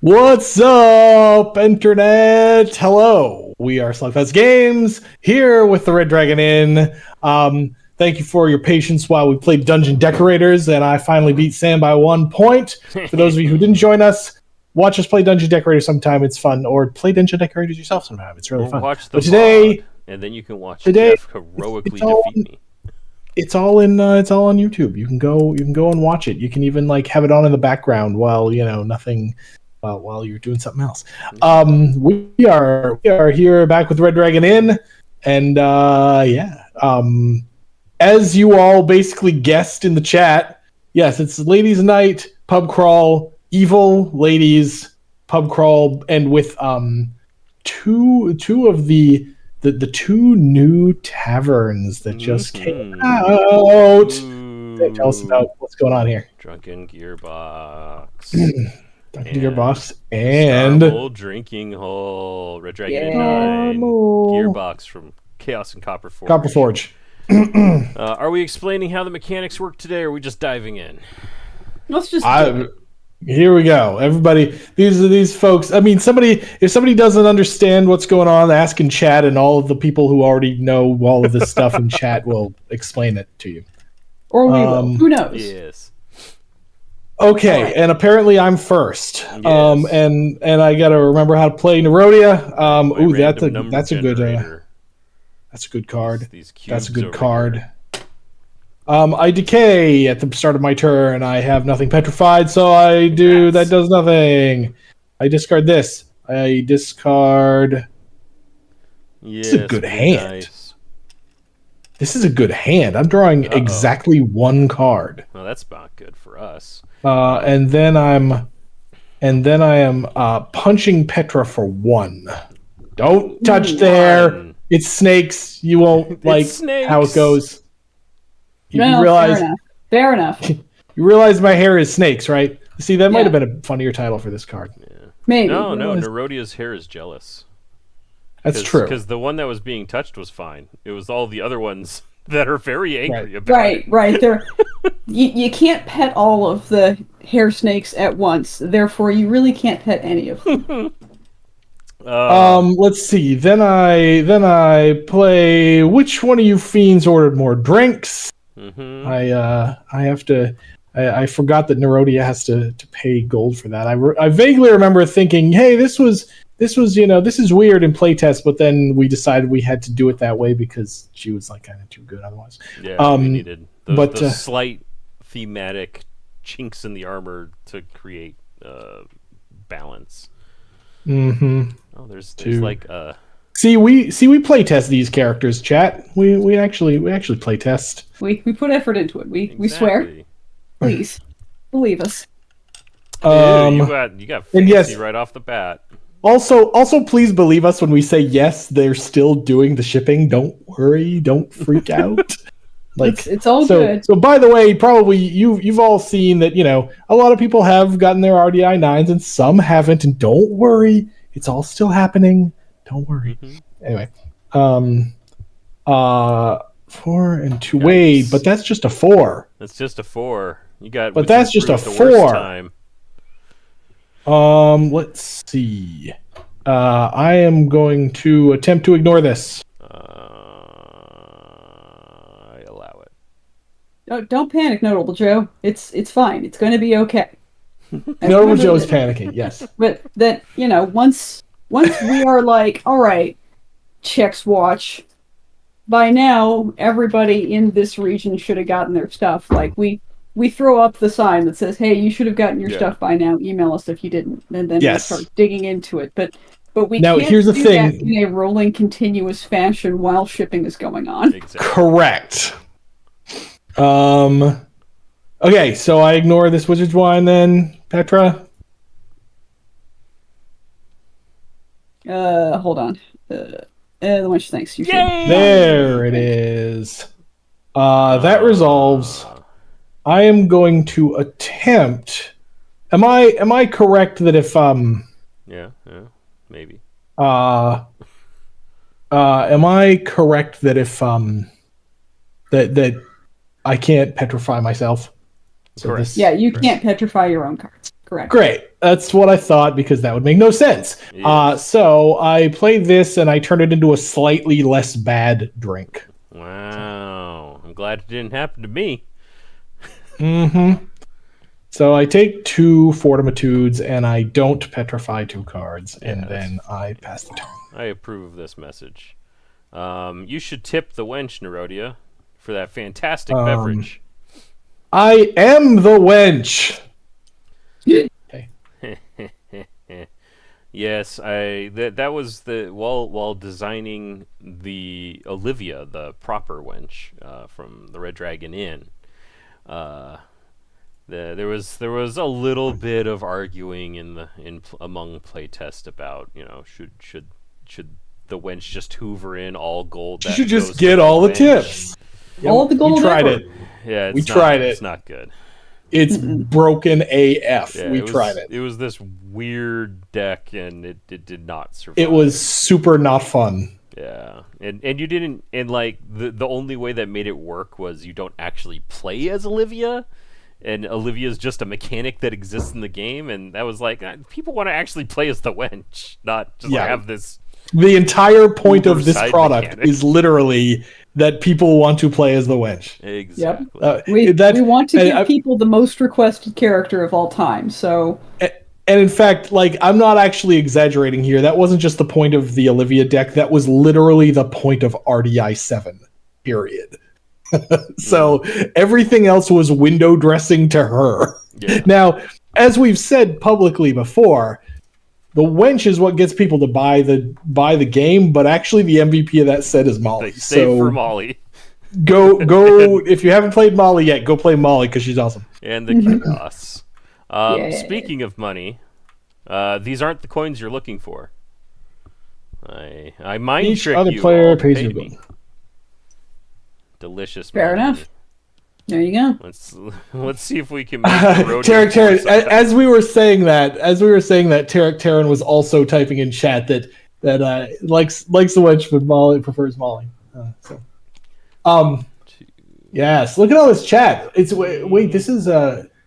What's up, Internet? Hello. We are Slugfest Games here with the Red Dragon Inn. Thank you for your patience while we played Dungeon Decorators, and I finally beat Sam by 1 point. For those of you who didn't join us, watch us play Dungeon Decorators sometime. It's fun. Or play Dungeon Decorators yourself sometime. It's really fun. Watch the but today, VOD, and then you can watch today Jeff heroically defeat me. It's all on YouTube. You can go and watch it. You can even have it on in the background while nothing. While you're doing something else. We are here back with Red Dragon Inn, and as you all basically guessed in the chat, yes, it's Ladies' Night Pub Crawl, Evil Ladies Pub Crawl, and with two of the two new taverns that just came out. Tell us about what's going on here. Drunken Gearbox. Duncan Gearbox and Starmole Drinking Hole, Red Dragon Inn 9, Gearbox from Chaos and Copper Forge. Are we explaining how the mechanics work today, or are we just diving in? Let's just here we go. Everybody, these folks. I mean, if somebody doesn't understand what's going on, ask in chat, and all of the people who already know all of this stuff in chat will explain it to you. Or we will. Who knows? Yes. Okay, right. And apparently I'm first. Yes. And I got to remember how to play Nerodia. That's a good card. That's a good card. I decay at the start of my turn. I have nothing petrified, so I do that does nothing. I discard this. I discard. Yes, this is a good hand. Nice. This is a good hand. I'm drawing exactly one card. Well, that's not good for us. And then I am punching Petra for 1. Don't touch the hair. It's snakes. You won't like how it goes. You realize fair enough. You realize my hair is snakes, right? See, that might have been a funnier title for this card. Yeah. Maybe. No, Nerodia's hair is jealous. That's true. Because the one that was being touched was fine. It was all the other ones that are very angry about it. Right. You can't pet all of the hair snakes at once. Therefore, you really can't pet any of them. Let's see. Then I play. Which one of you fiends ordered more drinks? Mm-hmm. I have to. I forgot that Nerodia has to pay gold for that. I vaguely remember thinking, hey, this is weird in playtest, but then we decided we had to do it that way because she was kind of too good otherwise. Yeah, we needed those slight thematic chinks in the armor to create balance. Mm-hmm. Oh, there's See, we playtest these characters, chat. We actually playtest. We put effort into it. We swear. Please believe us. You got fancy right off the bat. Also, please believe us when we say yes, they're still doing the shipping. Don't worry, don't freak out. It's all good. So by the way, probably you've all seen that, a lot of people have gotten their RDI 9s and some haven't, and don't worry, it's all still happening. Don't worry. Mm-hmm. Anyway. 4 and 2. Nice. Wait, but that's just a 4. That's just a 4. But that's just a 4. Let's see. I am going to attempt to ignore this. I allow it. Don't panic, Notable Joe. It's fine. It's going to be okay. Notable Joe's panicking. Yes. But that once we are all right, checks watch. By now, everybody in this region should have gotten their stuff. We throw up the sign that says, "Hey, you should have gotten your stuff by now. Email us if you didn't." And then we start digging into it. But we can't do that in a rolling, continuous fashion while shipping is going on. Exactly. Correct. Okay, so I ignore this Wizard's Wine then, Petra. Hold on. The Winch thanks you. There it is. That resolves. I am going to attempt. Am I correct that if Yeah, maybe. Am I correct that if that I can't petrify myself? Correct. You can't petrify your own cards. Correct. Great. That's what I thought, because that would make no sense. Yes. So I played this and I turned it into a slightly less bad drink. Wow. I'm glad it didn't happen to me. Mm-hmm. So I take 2 Fortitudes and I don't petrify 2 cards, and then I pass the turn. I approve of this message. You should tip the wench, Nerodia, for that fantastic beverage. I am the wench. Okay. Yes, that was the while designing the Olivia, the proper wench from the Red Dragon Inn. There was a little bit of arguing among playtest about, should the wench just hoover in all gold? She should just get all the tips. All the gold. We tried it. Yeah, we tried it. It's not good. It's broken AF. Yeah, we tried it. It was this weird deck, and it did not survive. It was super not fun. Yeah, and you didn't, and like the only way that made it work was you don't actually play as Olivia, and Olivia's just a mechanic that exists in the game, and that was like, people want to actually play as the wench, not just have this. The entire point of this product is literally that people want to play as the wench. Exactly. Yep. We want to give people the most requested character of all time, so... And in fact, like, I'm not actually exaggerating here. That wasn't just the point of the Olivia deck. That was literally the point of RDI 7, period. So everything else was window dressing to her. Yeah. Now, as we've said publicly before, the wench is what gets people to buy the game, but actually the MVP of that set is Molly. Save for Molly. Go! If you haven't played Molly yet, go play Molly, because she's awesome. And the chaos. Speaking of money, these aren't the coins you're looking for. I mind trick you. Each other player pays your bill. Delicious. Fair enough. There you go. Let's see if we can make Tarek Terran. As we were saying that, Tarek Terran was also typing in chat that likes the wench, but Molly prefers Molly. Yes. Look at all this chat. It's wait. This is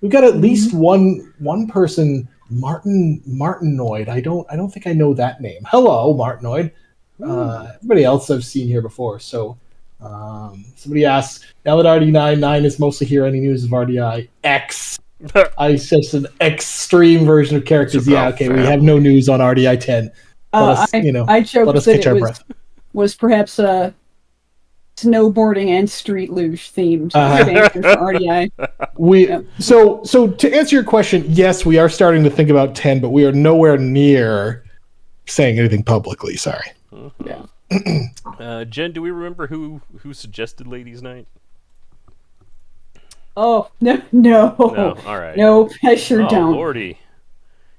we've got at least one person, Martinoid. I don't think I know that name. Hello, Martinoid. Everybody else I've seen here before. So. Somebody asks, now that RD9 is mostly here, any news of RDI X? It's just an extreme version of characters. Yeah, okay, we have no news on RDI 10. I joked that it was perhaps snowboarding and street luge themed for RDI. So to answer your question, yes, we are starting to think about 10, but we are nowhere near saying anything publicly. Sorry. Yeah. Jen, do we remember who suggested Ladies' Night? Oh, no. All right. No, I sure don't. Lordy.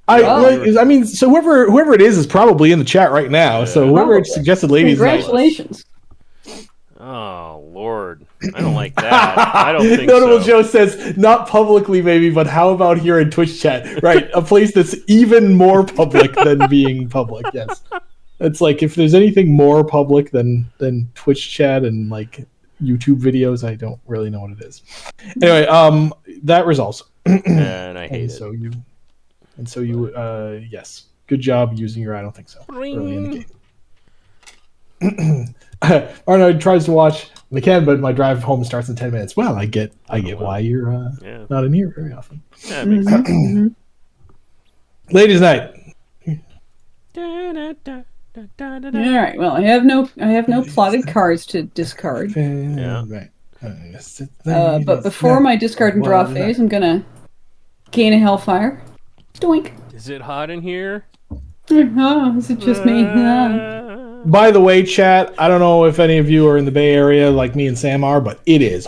I mean, so whoever it is probably in the chat right now. Yeah. So whoever suggested Ladies' Night. Congratulations. Oh, Lord. I don't like that. I don't think Notable Joe says, not publicly maybe, but how about here in Twitch chat? Right, a place that's even more public than being public, yes. It's like, if there's anything more public than Twitch chat and like YouTube videos, I don't really know what it is. Anyway, that resolves. And I hate it. So you, yes, good job using your I don't think so early in the game. Arnold tries to watch when they can, but my drive home starts in 10 minutes. Well, I get why you're not in here very often. Yeah, it makes sense. Ladies' night. All right. Well, I have no plotted cards to discard. Yeah. Right. But before my discard and draw phase, I'm gonna gain a Hellfire. Doink. Is it hot in here? Oh, is it just me? By the way, chat, I don't know if any of you are in the Bay Area like me and Sam are, but it is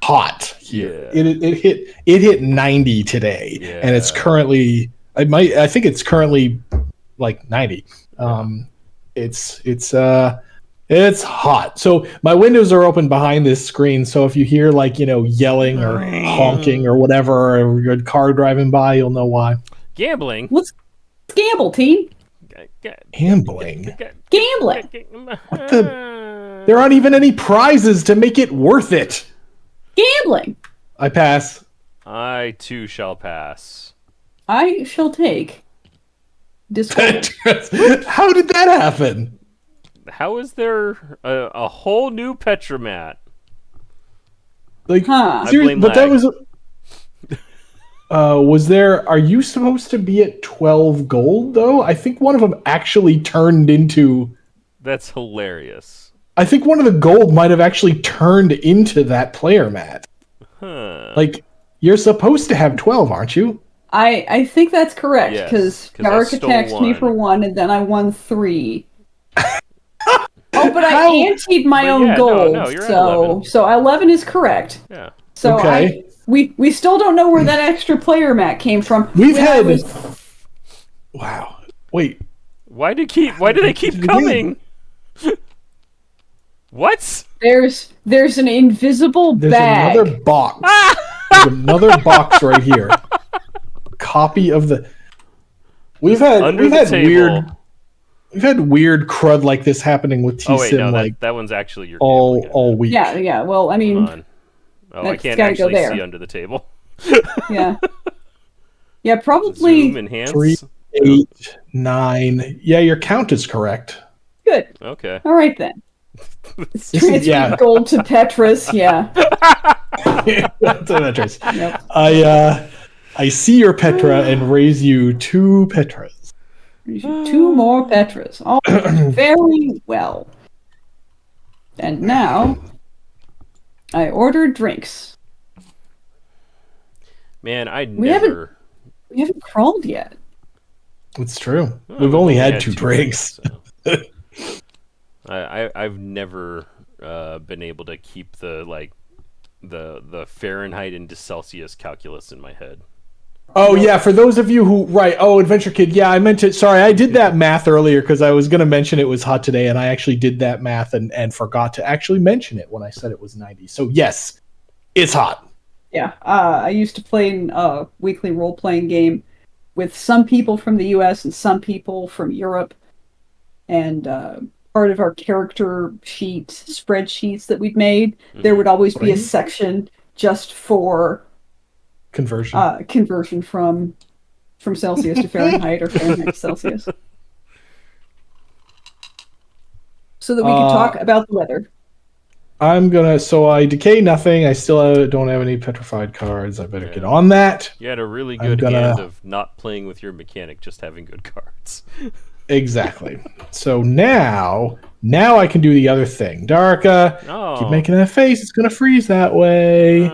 hot here. Yeah. It hit 90 today, and it's currently I think it's currently like 90. It's hot. So my windows are open behind this screen. So if you hear like, yelling or honking or whatever, or your car driving by, you'll know why. Gambling. Let's gamble, team. Gambling. Gambling. What there aren't even any prizes to make it worth it. Gambling. I pass. I too shall pass. I shall take Discord. How did that happen? How is there a whole new Petromat? Like, Huh. seriously, blame but lag. that was there? Are you supposed to be at 12 gold though? I think one of them actually turned into. That's hilarious. I think one of the gold might have actually turned into that player mat. Huh. Like, you're supposed to have 12, aren't you? I think that's correct, Yes, because 'cause I Dark stole attacked me for one. 1, and then I won 3. Oh, but How? I anteed my But own yeah, no, gold, no, you're at so 11. so 11 is correct. Yeah. So Okay. we still don't know where that extra player mat came from. We've When I had. was- Wow. Wait. Why do they keep Did it coming? What? there's an invisible There's bag. another box. There's another box right here. Copy of the. We've had table. we've had weird crud like this happening with Oh wait, T-Sim no, like that one's actually your all gambling. week. Yeah. Well, I Hold mean, on. Oh, I That's can't gotta go actually there. see under the table. yeah, yeah, probably Zoom enhance. 3, 8, 9. Yeah, your count is correct. good. Okay. All right then. This is- Transfer yeah. gold to Petrus. Yeah. That's a Petras. Yep. I see your Petra and raise you 2 Petras. 2 more Petras. All very well. And now, I ordered drinks. Man, I We haven't- never. We haven't crawled yet. It's true. Oh, We've only had 2 drinks. so. I've never been able to keep the Fahrenheit into Celsius calculus in my head. Oh yeah, for those of you who Adventure Kid. Yeah, I meant to. Sorry, I did that math earlier because I was going to mention it was hot today, and I actually did that math and forgot to actually mention it when I said it was 90. So yes, it's hot. Yeah. I used to play in a weekly role-playing game with some people from the U.S. and some people from Europe, and part of our character spreadsheets that we'd made, there would always be a section just for Conversion. from Celsius to Fahrenheit or Fahrenheit to Celsius, so that we could talk about the weather. I'm gonna. So I decay nothing. I still don't have any petrified cards. I better get on that. You had a really I'm good gonna- hand of not playing with your mechanic, just having good cards. Exactly. So now I can do the other thing. Darka, Oh. keep making that face. It's gonna freeze that way.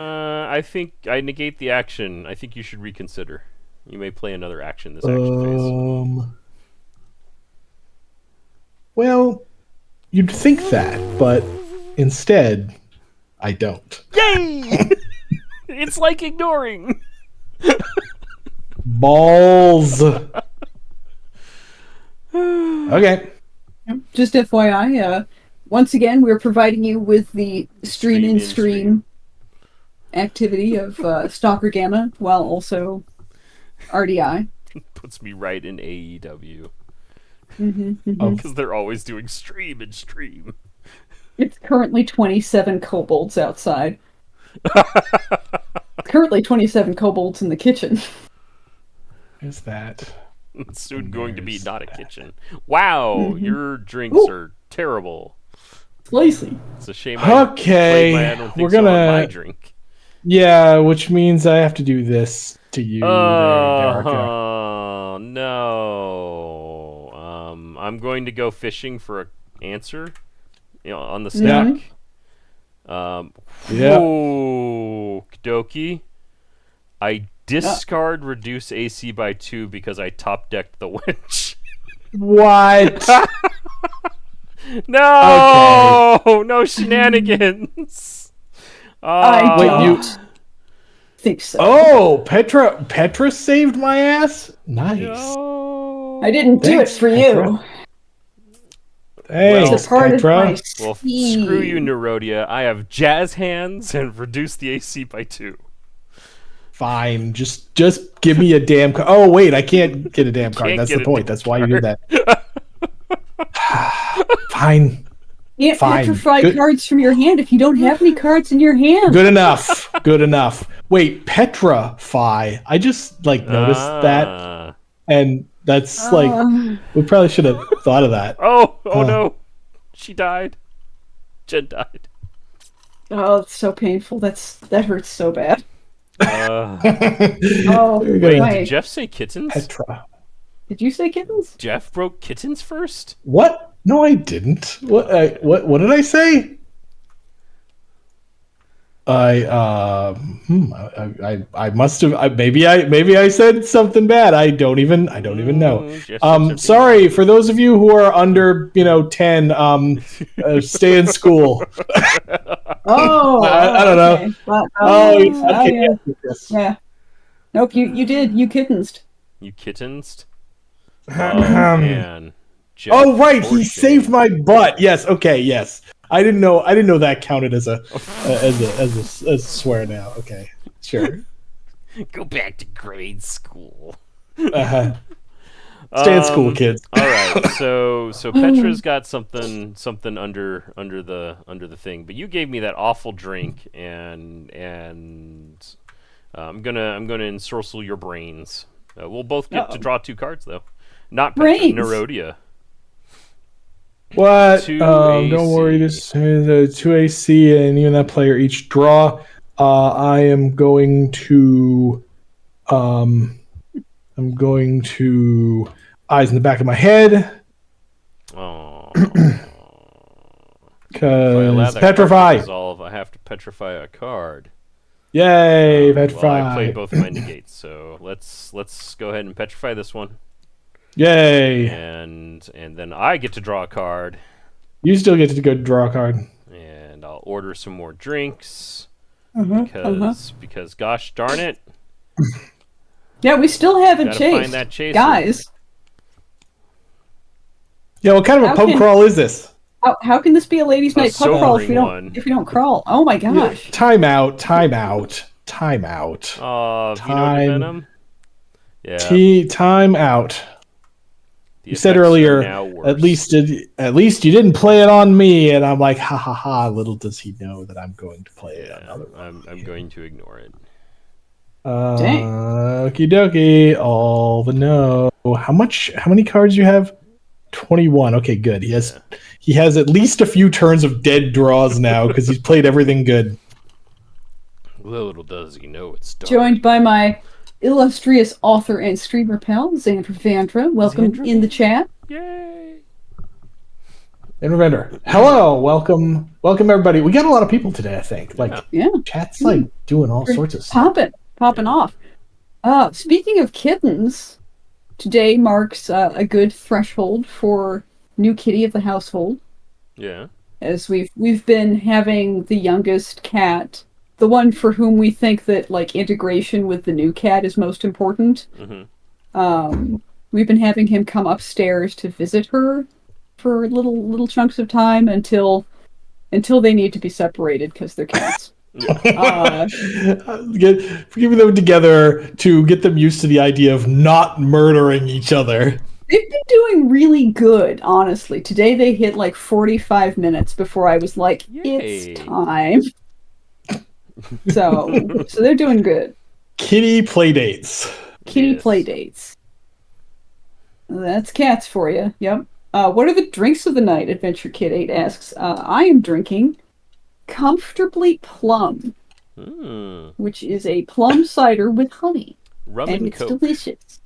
I think I negate the action. I think you should reconsider. You may play another action this action phase. Well, you'd think that, but instead, I don't. Yay! It's like ignoring. Balls. Okay. Just FYI, once again, we're providing you with the stream activity of Stalker Gamma, while also RDI. Puts me right in AEW. Oh, Because they're always doing stream and stream. It's currently 27 kobolds outside. Currently 27 kobolds in the kitchen. is that? It's soon going to be There's not a that. kitchen. Wow, your drinks Ooh. are terrible. Lacy. It's a shame. I Okay, played I don't think we're so on gonna- my drink. Yeah, which means I have to do this to you, there, Darka. Oh no. I'm going to go fishing for an answer. On the stack. Yeah. Whoa, Doki. I discard reduce AC by 2 because I top decked the winch. What? No, no shenanigans. I Wait, don't think so. Oh, Petra saved my ass. Nice. No. I didn't do Thanks, it for Petra. you. Thanks, It's a part of my Petra. Well, scheme. screw you, Nerodia. I have jazz hands and reduce the AC by 2. Fine, just give me a damn card. Oh wait, I can't get a damn card. Can't That's get the a point. damn That's why you did that. Fine. can't Fine. petrify cards from your hand if you don't have any cards in your hand. Good enough. Good enough. Wait, petrify. I just noticed that, and that's we probably should have thought of that. Oh no, she died. Jen died. Oh, it's so painful. That hurts so bad. Wait, did Jeff say kittens? Petra. Did you say kittens? Jeff broke kittens first? What? No, I didn't. What did I say? I must have. Maybe I said something bad. I don't even know. Sorry for those of you who are under 10. Stay in school. I don't know. Yeah. Nope. You did. You kittensed. You kittensed. Oh man. Jeff, right. He saved my butt. Yes. Okay. Yes. I didn't know that counted as a swear now. Okay, sure. Go back to grade school. Stay in school, kids. All right. So Petra's got something under the thing, but you gave me that awful drink, and I'm gonna ensorcel your brains. We'll both get to draw 2 cards though. Not Petra, Nerodia. What? Don't worry. This is a 2 AC, and you and that player each draw. I am going to. I'm going to eyes in the back of my head. Oh. Because petrify. I have to petrify a card. Yay, petrify! Well, I played both of my negates, so let's go ahead and petrify this one. Yay! And then I get to draw a card. You still get to go draw a card. And I'll order some more drinks because gosh darn it. Yeah, we still haven't find that chaser. Guys. Yeah, what kind of a pub crawl is this? How can this be a ladies' night pub crawl if we don't crawl? Oh my gosh! Time out. Vino Venom. Yeah. Time out. You said earlier, at least you didn't play it on me, and I'm like, ha ha ha. Little does he know that I'm going to play it on other one. I'm going to ignore it. Dang. Okie dokie. All the no. How many cards you have? 21. Okay, good. He has at least a few turns of dead draws now because he's played everything good. Little does he know it's dark. Joined by my illustrious author and streamer pal, Xandra Vandra. Welcome in the chat. Yay! Xandra Vandra. Hello, welcome everybody. We got a lot of people today, I think. Chat's doing all sorts of stuff. Popping off. Speaking of kittens, today marks a good threshold for new kitty of the household. Yeah. As we've been having the youngest cat, the one for whom we think that integration with the new cat is most important. Mm-hmm. We've been having him come upstairs to visit her for little chunks of time until they need to be separated because they're cats. Keeping them together to get them used to the idea of not murdering each other. They've been doing really good, honestly. Today they hit 45 minutes before I was like, it's time. So they're doing good. Kitty playdates. Playdates. That's cats for you. Yep. What are the drinks of the night? Adventure Kid 8 asks. I am drinking Comfortably Plum, which is a plum cider with honey. Rum and it's Coke. Delicious.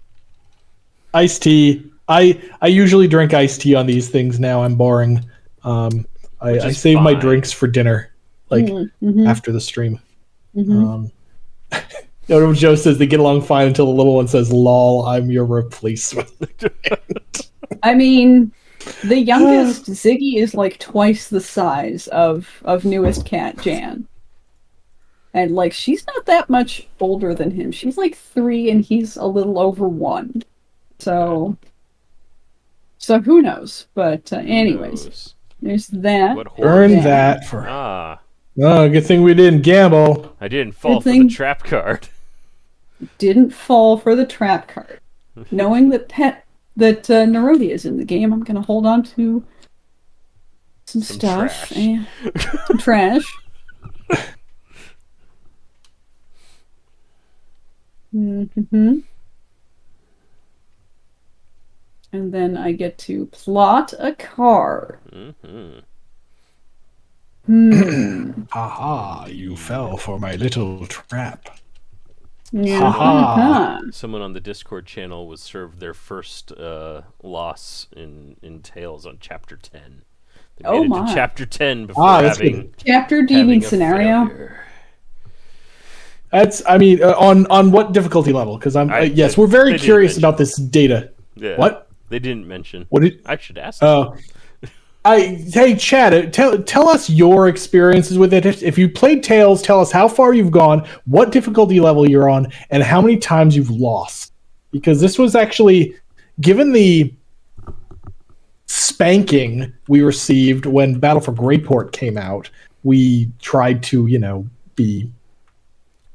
Iced tea. I usually drink iced tea on these things now. I'm boring. I save my drinks for dinner, after the stream. Mm-hmm. Joe says they get along fine until the little one says, "Lol, I'm your replacement." I mean, the youngest Ziggy is twice the size of newest cat Jan, and she's not that much older than him. She's 3 and he's a little over 1. So who knows? But anyways, there's that. Earn that for. Oh, good thing we didn't gamble. I didn't fall for the trap card. Didn't fall for the trap card. Knowing that Nerodia is in the game, I'm going to hold on to some stuff. Trash. And some trash. Mm-hmm. And then I get to plot a card. Mm-hmm. Aha, you fell for my little trap. Yeah. Ha-ha. Someone on the Discord channel was served their first loss in Tales on Chapter 10. They made it to Chapter 10 before that's having good. Chapter deeming scenario. failure. That's, I mean, on what difficulty level? Because yes, we're very curious about this data. Yeah. What? They didn't mention. What did I should ask them. Hey, Chad, tell us your experiences with it. If you played Tales, tell us how far you've gone, what difficulty level you're on, and how many times you've lost. Because this was actually, given the spanking we received when Battle for Greyport came out, we tried to, be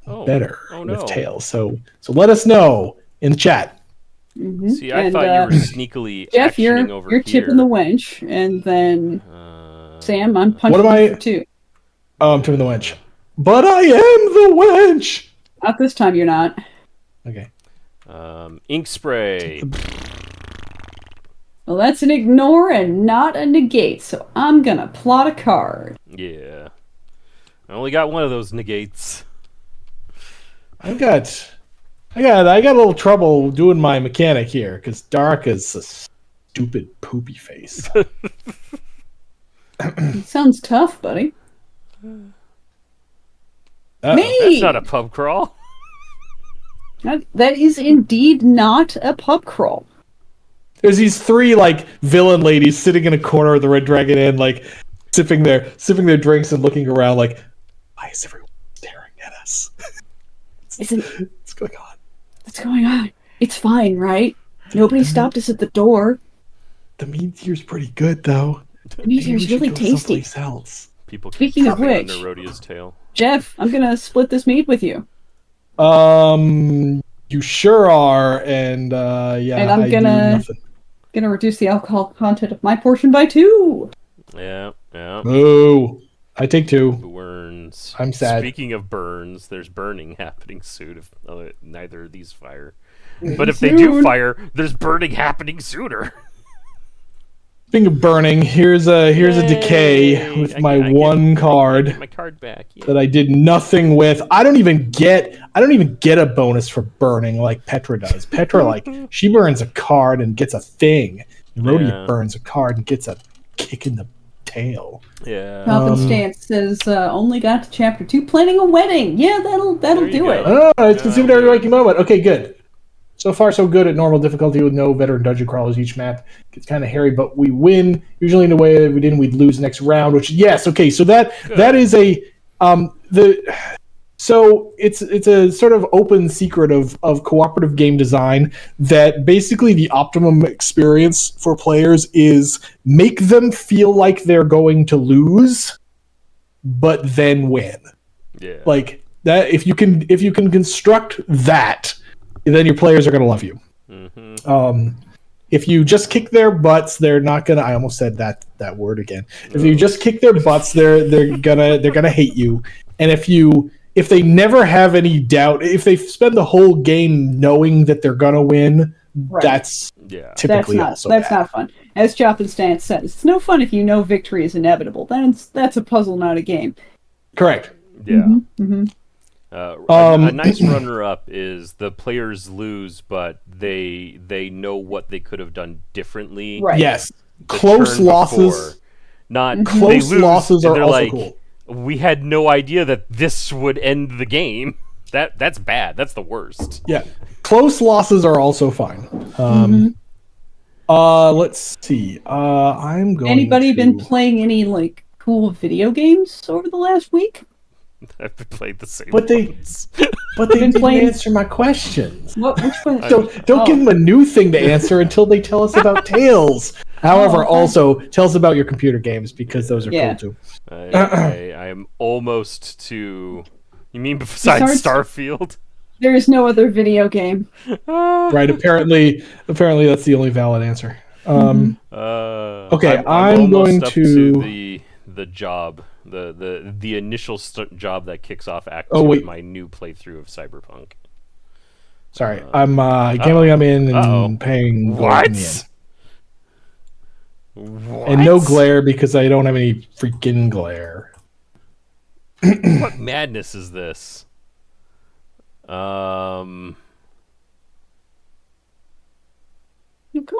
better with Tales. So let us know in the chat. Mm-hmm. See, I thought you were sneakily Jeff, actioning over you're here. tipping the winch, and then Sam, I'm punching What am I? you for 2. Oh, I'm tipping the winch. But I am the winch! Not this time, you're not. Okay. Ink spray. Well, that's an ignore and not a negate, so I'm gonna plot a card. Yeah. I only got one of those negates. I got a little trouble doing my mechanic here because Darka's a stupid poopy face. Sounds tough, buddy. Me! That's not a pub crawl. That is indeed not a pub crawl. There's these 3 villain ladies sitting in a corner of the Red Dragon Inn, sipping their drinks and looking around why is everyone staring at us? What's going on? What's going on? It's fine, right? Nobody stopped us at the door. The meat here's pretty good, though. The meat here's really tasty. Else. People Speaking of which, under Rhodia's tail. Jeff, I'm gonna split this meat with you. You sure are, and yeah. And I'm gonna reduce the alcohol content of my portion by 2. Yeah. Boo! I take 2. Burns. I'm sad. Speaking of burns, there's burning happening soon if neither of these fire. But if they do fire, there's burning happening sooner. Speaking of burning, here's a decay with my one card. Get my card back. Yeah. That I did nothing with. I don't even get a bonus for burning like Petra does. Petra she burns a card and gets a thing. Rhodia burns a card and gets a kick in the tail. Yeah. Stance says only got to chapter 2 planning a wedding. Yeah, that'll do it. Oh, it's consumed every waking moment. Okay, good. So far, so good at normal difficulty with no veteran dungeon crawlers. Each map gets kind of hairy, but we win. Usually in the way that we didn't, we'd lose next round. Which yes, okay. So that is a So it's a sort of open secret of cooperative game design that basically the optimum experience for players is make them feel like they're going to lose, but then win. Yeah. Like that. If you can construct that, then your players are going to love you. Mm-hmm. If you just kick their butts, they're not gonna. I almost said that word again. If you just kick their butts, they're gonna hate you. And if they never have any doubt, if they spend the whole game knowing that they're gonna win, right. That's typically that's bad. not fun. As Chop and Stance says, it's no fun if you know victory is inevitable. That's a puzzle, not a game. Correct. Yeah. Mm-hmm. A nice runner-up is the players lose, but they know what they could have done differently. Right. Yes. Close losses. Not close losses are also cool. We had no idea that this would end the game. That's bad. That's the worst. Yeah. Close losses are also fine. Let's see. I'm going. Anybody been playing any cool video games over the last week? I've played the same. But they didn't answer my questions. Which one? Don't give them a new thing to answer until they tell us about Tales. However, also tell us about your computer games because those are cool too. I am almost to. You mean besides Starfield? There is no other video game. Right. Apparently that's the only valid answer. Okay, I'm going up to the job, the initial job that kicks off Act 2 of my new playthrough of Cyberpunk. Sorry, I'm gambling. I'm in and paying what? What? And no glare because I don't have any freaking glare. What madness is this? Come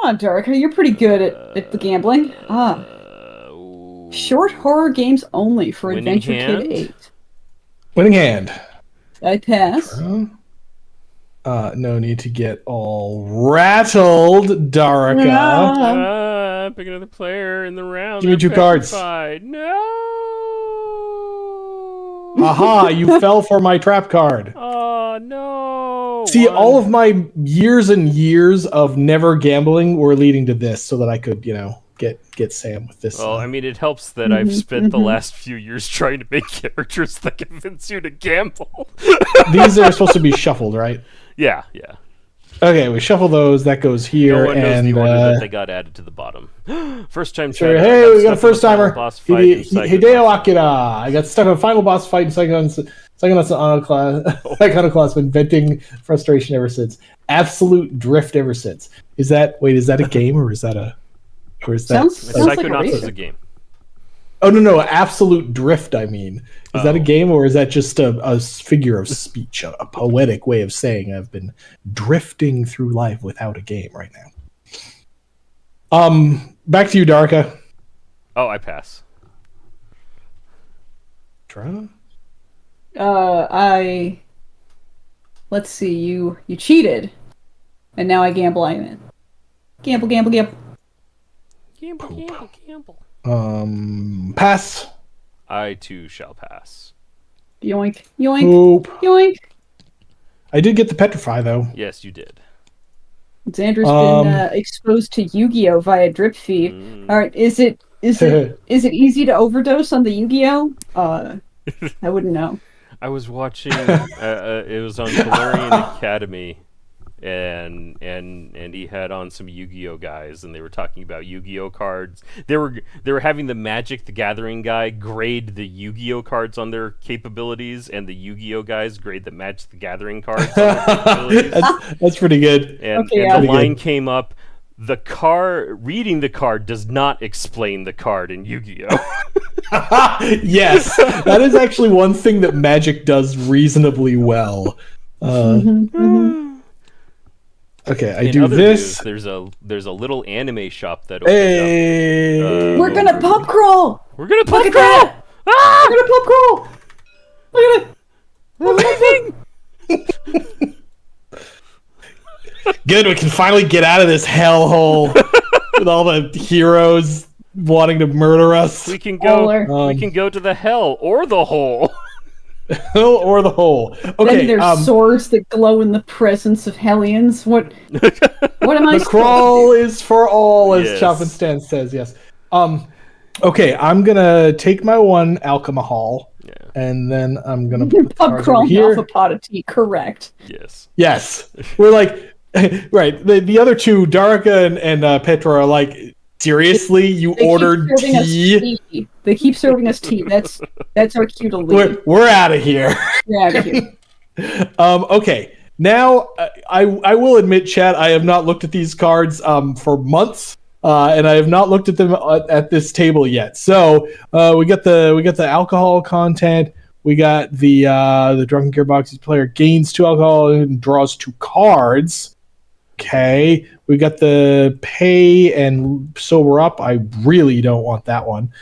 on, Darka. You're pretty good at the gambling. Short horror games only for Adventure Kid 8. Winning hand. I pass. No need to get all rattled, Darka. Pick another player in the round. Give me 2 cards. No. Aha! You fell for my trap card. Oh no! See, all of my years and years of never gambling were leading to this, so that I could, get Sam with this. Well, I mean, it helps that I've spent the last few years trying to make characters that convince you to gamble. These are supposed to be shuffled, right? Yeah. Okay, we shuffle those. That goes here, no one knows the order that they got added to the bottom. First time. Hey, we got a first timer. Hideo Akira. I got stuck in a final boss fight in Iconoclast, been venting frustration ever since. Absolute drift ever since. Is that a game or is that a? Sounds Psychonauts is a game. Oh no! Absolute drift. I mean, is that a game or is that just a figure of speech, a poetic way of saying I've been drifting through life without a game right now? Back to you, Darka. Oh, I pass. Draw. Let's see. You cheated, and now I gamble. I'm in. Gamble. Pass. I too shall pass. Yoink. Poop. Yoink. I did get the petrify though. Yes, you did. Xander's been exposed to Yu-Gi-Oh via drip feed. All right, is it easy to overdose on the Yu-Gi-Oh? I wouldn't know. I was watching. It was on Galarian Academy. And he had on some Yu-Gi-Oh guys, and they were talking about Yu-Gi-Oh cards. They were having the Magic the Gathering guy grade the Yu-Gi-Oh cards on their capabilities, and the Yu-Gi-Oh guys grade the Magic the Gathering cards on their capabilities. That's pretty good. And the line came up: reading the card does not explain the card in Yu-Gi-Oh. Yes, that is actually one thing that Magic does reasonably well. Okay, I do this. News, there's a little anime shop that opened up. We're gonna pub crawl. We're gonna pub Look crawl. at that. Ah! We're gonna pub crawl. Look at We're leaving. Good, we can finally get out of this hellhole with all the heroes wanting to murder us. We can go. We can go to the hell or the hole. Or the hole. Okay. Then there's swords that glow in the presence of Hellions. What am I? The crawl is for all, as Chop and Stan says. Yes. Okay, I'm gonna take my one alcohol, and then I'm gonna put the pub crawl here. Alpha pot of tea. Correct. Yes. We're like, right. The other two, Darka and Petra, are like, seriously, you ordered tea? They keep serving us tea. That's our cue to leave. We're out of here. We're out of here. Okay. Now, I will admit, chat, I have not looked at these cards for months, and I have not looked at them at this table yet. So we got the alcohol content. We got the Drunken Gearbox's player gains 2 alcohol and draws 2 cards. Okay, we got the pay and sober up. I really don't want that one.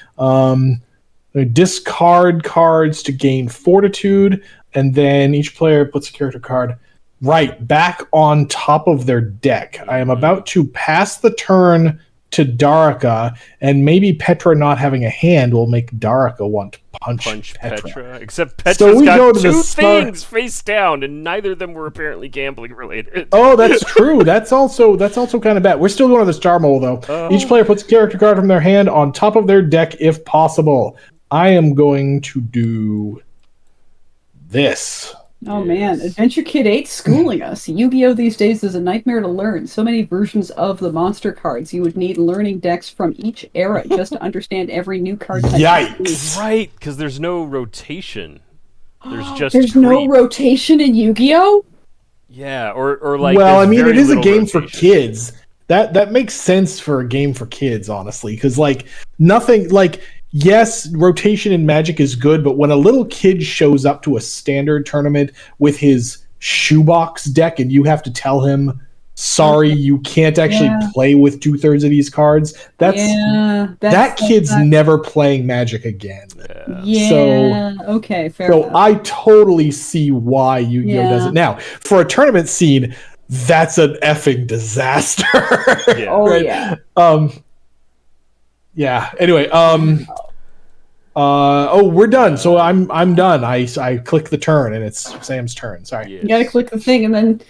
Discard cards to gain fortitude, and then each player puts a character card back on top of their deck. I am about to pass the turn to Darka, and maybe Petra not having a hand will make Darka want to punch Petra. Except Petra's got 2 things face down, and neither of them were apparently gambling related. Oh, that's true. That's also kind of bad. We're still going to the Star Mole, though. Each player puts a character card from their hand on top of their deck if possible. I am going to do this. Oh man, Adventure Kid 8 schooling us. Yu-Gi-Oh! These days is a nightmare to learn. So many versions of the monster cards. You would need learning decks from each era just to understand every new card type. Yikes! Right, because there's no rotation. There's no rotation in Yu-Gi-Oh? Yeah, or like. Well, I mean, it is a game for kids. That makes sense for a game for kids, honestly, because like nothing like. Yes, rotation in Magic is good, but when a little kid shows up to a standard tournament with his shoebox deck and you have to tell him, sorry, you can't actually play with 2/3 of these cards, that kid's never playing Magic again. Yeah. Okay, fair enough. I totally see why Yu-Gi-Oh! Does it. Now, for a tournament scene, that's an effing disaster. Yeah. Yeah. Anyway, we're done. So I'm done. I click the turn and it's Sam's turn. Sorry. Yes. You gotta click the thing and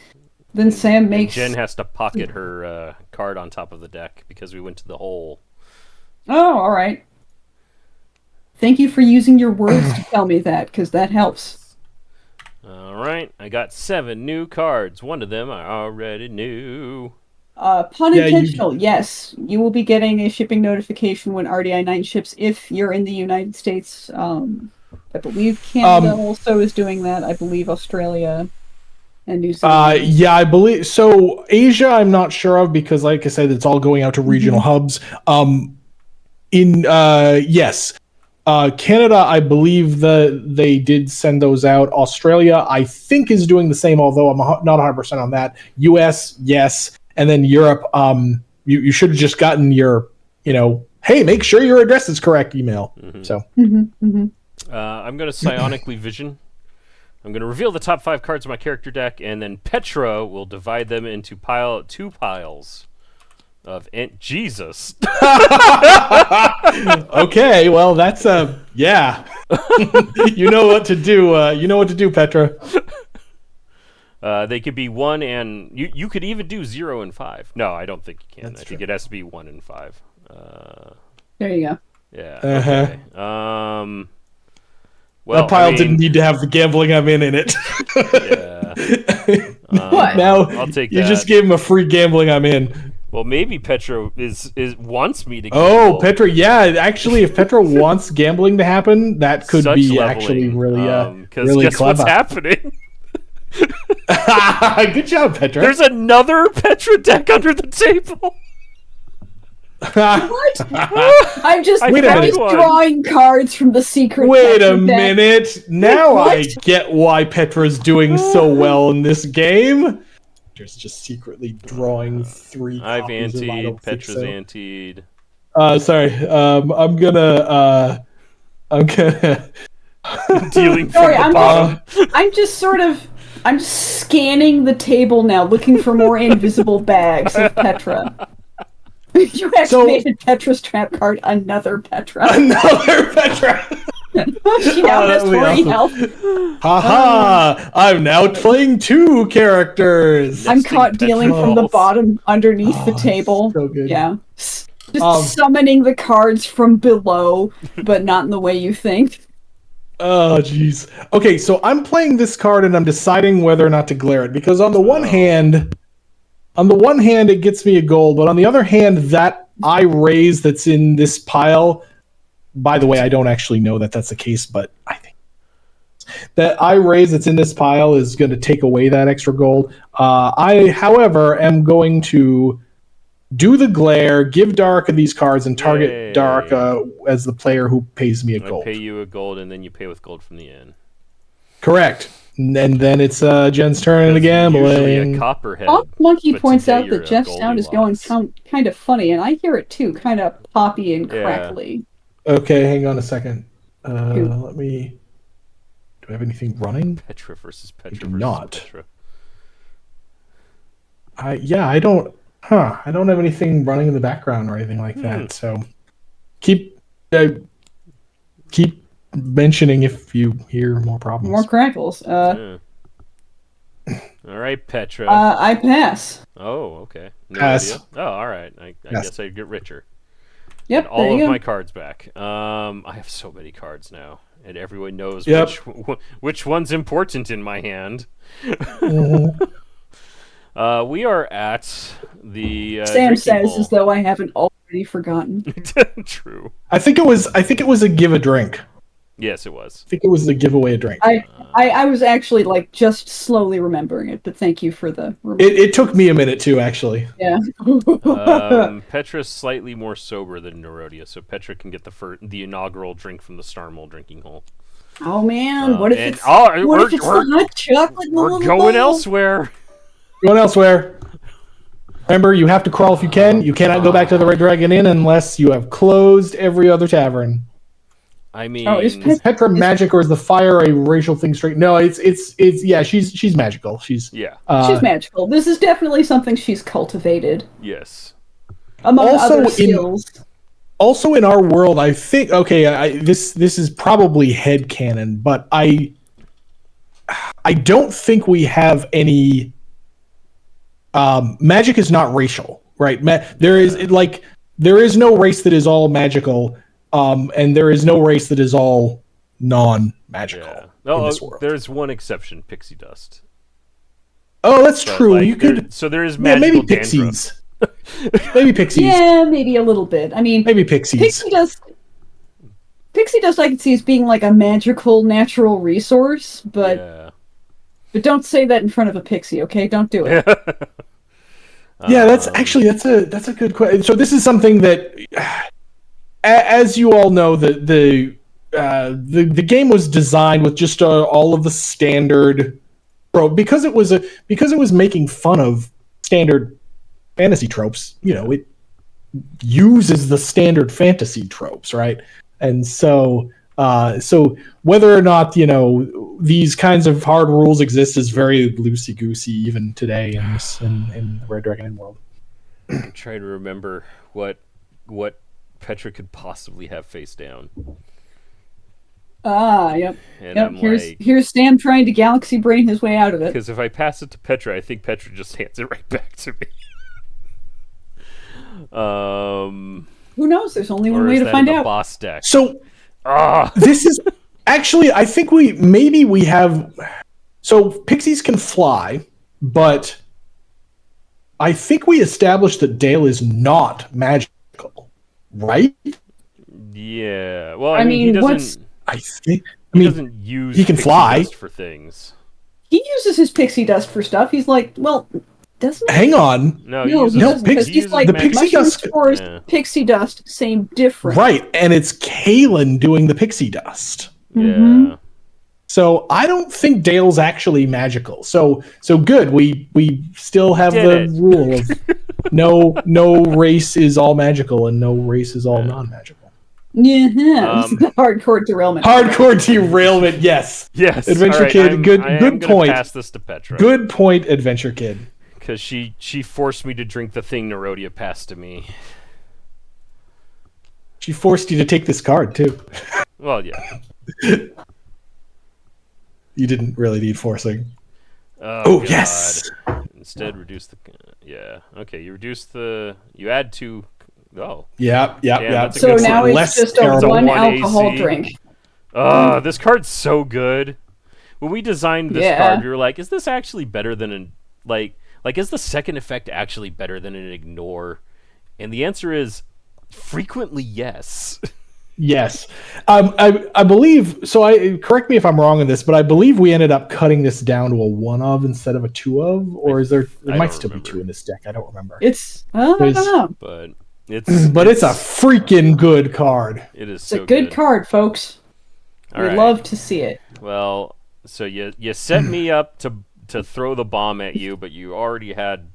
then Sam makes. Jen has to pocket her card on top of the deck because we went to the hole. Oh, all right. Thank you for using your words to tell me that, because that helps. All right, I got 7 new cards. One of them I already knew. Pun intentional, yes. You will be getting a shipping notification when RDI 9 ships if you're in the United States. I believe Canada also is doing that. I believe Australia and New Zealand. Yeah, I believe so. Asia, I'm not sure of because, like I said, it's all going out to regional hubs. Yes. Canada, I believe they did send those out. Australia, I think, is doing the same, although I'm not 100% on that. US, yes. And then Europe, you should have just gotten your, hey, make sure your address is correct email. So I'm going to psionically vision. I'm going to reveal the top 5 cards of my character deck, and then Petra will divide them into 2 piles of Jesus. Okay, well that's yeah. You know what to do. You know what to do, Petra. They could be 1 and you could even do 0 and 5. No, I don't think you can. That's I think it has to be 1 and 5. There you go. Yeah. Okay. Well, that pile didn't need to have the gambling I'm in it. Yeah. What? Now I'll take you that. just gave him a free gambling I'm in. Well, maybe Petra wants me to. Oh, Petra! Yeah, actually, if Petra wants gambling to happen, that could Such be leveling, actually really, really guess clever. What's happening? Good job, Petra. There's another Petra deck under the table. What? I'm just one. drawing cards from the secret. Wait Petra a minute. Now I get why Petra's doing so well in this game. Petra's just secretly drawing 3 I've copies of I antied. Don't Think Petra's So. antied. Sorry. I'm gonna Dealing from Sorry, the I'm bottom. I'm just scanning the table now, looking for more invisible bags of Petra. You activated Petra's trap card. Another Petra. Another Petra. She now has 40 health. Haha! I'm now playing 2 characters. I'm caught dealing from the bottom underneath the table. So good. Yeah. Just summoning the cards from below, but not in the way you think. Oh, jeez. Okay, so I'm playing this card and I'm deciding whether or not to glare it because on the one hand, it gets me a gold, but on the other hand, that I raise that's in this pile. By the way, I don't actually know that that's the case, but I think that I raise that's in this pile is going to take away that extra gold. I, however, am going to do the glare, give Daraka these cards, and target Daraka as the player who pays me a gold. I pay you a gold, and then you pay with gold from the inn. Correct. And then it's Jen's turn and the gambling. Usually a copperhead. Monkey points today out that Jeff's sound is going kind of funny, and I hear it too, kind of poppy and crackly. Okay, hang on a second. Let me. Do I have anything running? Petra versus Petra. I do not. Petra. I don't. I don't have anything running in the background or anything like that. So keep mentioning if you hear more problems. More crackles. All right, Petra. I pass. Oh, okay. No pass. idea. Oh, all right. I guess I'd get richer. Yep, and all there you of go. my cards back. I have so many cards now, and everyone knows Yep. which one's important in my hand. Mhm. We are at the Sam drinking says hole. as though I haven't already forgotten. True. I think it was a give a drink. Yes, it was. I think it was a giveaway a drink. I was actually like just slowly remembering it, but thank you for the reminder. It took me a minute too, actually. Yeah. Petra's slightly more sober than Nerodia, so Petra can get the inaugural drink from the Star Mole drinking hole. Oh man, what if and- it's oh, what we're- if it's we're- the hot chocolate? in the We're little going bowl? elsewhere. Going elsewhere. Remember, you have to crawl if you can. You cannot go back to the Red Dragon Inn unless you have closed every other tavern. I mean, is Is Petra magic or is the fire a racial thing straight? No, it's yeah, she's magical. She's She's magical. This is definitely something she's cultivated yes. among Also other in- skills. also in our world. I think this is probably headcanon, but I don't think we have any. Magic is not racial, right? There is no race that is all magical, and there is no race that is all non-magical in this world. There's one exception: pixie dust. Oh, that's But, true. like, You could so there is yeah, magical maybe dandruff. pixies. Maybe pixies. Yeah, maybe a little bit. I mean, Maybe pixies. Pixie dust I can see as being like a magical natural resource, but don't say that in front of a pixie, okay? Don't do it. Yeah, that's a good question. So this is something that, as you all know, the game was designed with just all of the standard, because it was making fun of standard fantasy tropes. You know, it uses the standard fantasy tropes, right? And so whether or not these kinds of hard rules exist is very loosey goosey even today in the Red Dragon Inn world. I'm trying to remember what Petra could possibly have face down. Yep. And Yep. I'm Here's Sam trying to galaxy brain his way out of it. because if I pass it to Petra, I think Petra just hands it right back to me. Who knows? There's only one Or way is to that find in the out. boss deck? So Ah, this is actually, I think we have. So pixies can fly, but I think we established that Dale is not magical, right? yeah. Well, I I mean, he mean, doesn't. He doesn't use. he can pixie fly. dust for things. He uses his pixie dust for stuff. He's like, well, doesn't he? Hang on. No, No, he he doesn't, because he he's uses like the magic- pixie mushroom dust- spores, Yeah. pixie dust, same difference. Right, and it's Kalen doing the pixie dust. Yeah. So I don't think Dale's actually magical. So good. We still have Did the it. rule of no race is all magical and no race is all non-magical. Yeah, this is the hardcore derailment. Hardcore derailment. Yes. Yes. Adventure all right, Kid, I am good gonna point. Pass this to Petra. Good point, Adventure Kid. Because she forced me to drink the thing Nerodia passed to me. She forced you to take this card too. Well, yeah. You didn't really need forcing. Oh, God. Yes. Instead, reduce the. Yeah. Okay. You add two. Oh. Yep. that's a So good now one. it's Less just a terrible. one One alcohol AC. drink. This card's so good. When we designed this Yeah. card, we were like, is this actually better than an like is the second effect actually better than an ignore? And the answer is frequently yes. Yes. I believe so. Correct me if I'm wrong on this, but I believe we ended up cutting this down to a 1 of instead of a 2 of, or is there? There I might don't still remember. be 2 in this deck. I don't remember. It's I don't know. But it's But it's a freaking good card. it is It's so a good card, folks. All We right. love to see it. Well, so you set me up to throw the bomb at you, but you already had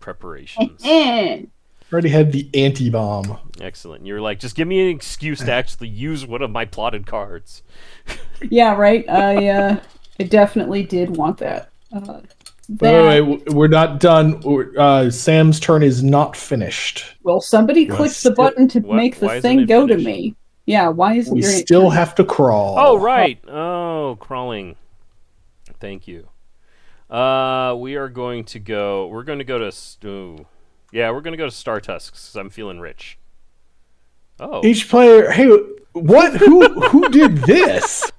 preparations. Already had the anti-bomb. Excellent. You're like, just give me an excuse to actually use one of my plotted cards. Yeah, right. I definitely did want that. Wait, we're not done. Sam's turn is not finished. Well, somebody clicked the still- button to What? make Why the isn't thing it go to finished? me. Yeah, why isn't We your still have to crawl. Oh, right. Oh, crawling. Thank you. We're going to go to Star Tusks because I'm feeling rich. Oh. Each player. Hey, what? Who did this?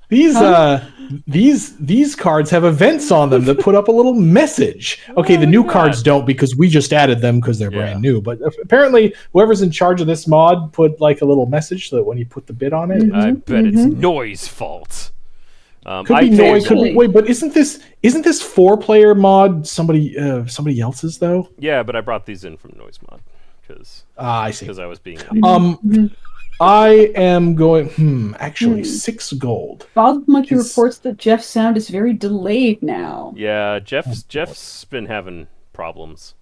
These these cards have events on them that put up a little message. Okay, the new cards don't because we just added them because they're brand new. But apparently, whoever's in charge of this mod put like a little message so that when you put the bid on it, I bet it's Noise fault. Could be Noise. Wait, but isn't this 4-player mod somebody else's though? Yeah, but I brought these in from Noise mod because I see. Because I was being I am going. Actually, 6 gold. Bob Monkey reports that Jeff's sound is very delayed now. Yeah, Jeff's been having problems.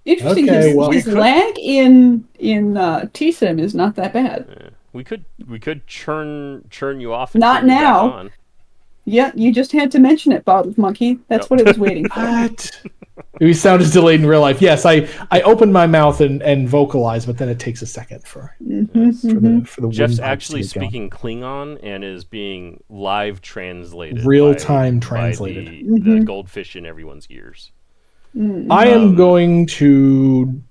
Interesting. His lag in TSIM is not that bad. Yeah. We could churn you off. Not now. Yeah, you just had to mention it, Bob Monkey. That's what it was waiting for. What? We sound is delayed in real life. Yes, I open my mouth and vocalize, but then it takes a second for the Jeff's actually speaking Klingon and is being live translated, real-time translated. The goldfish in everyone's ears. I am going to.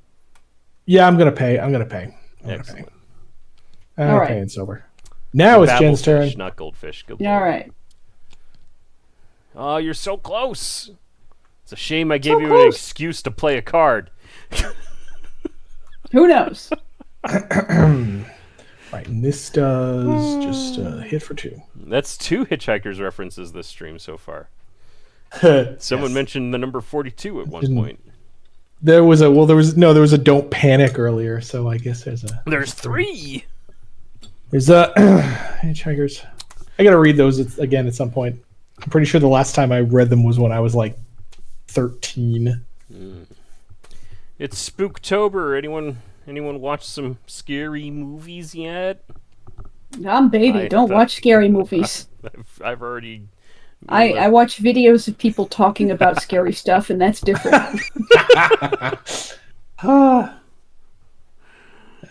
Yeah, I'm gonna pay. Excellent. All right. It's over. Now it's Jen's turn. Not goldfish. All right. Oh, you're so close. It's a shame I gave you an excuse to play a card. Who knows? Right, and this does just hit for 2. That's 2 Hitchhikers references this stream so far. Someone mentioned the number 42 at one point. There was a Don't Panic earlier, so I guess there's 3. There's Hitchhikers. I gotta read those again at some point. I'm pretty sure the last time I read them was when I was like 13. It's Spooktober. Anyone watch some scary movies yet? I'm baby. Don't watch scary movies. I've already. I watch videos of people talking about scary stuff, and that's different. All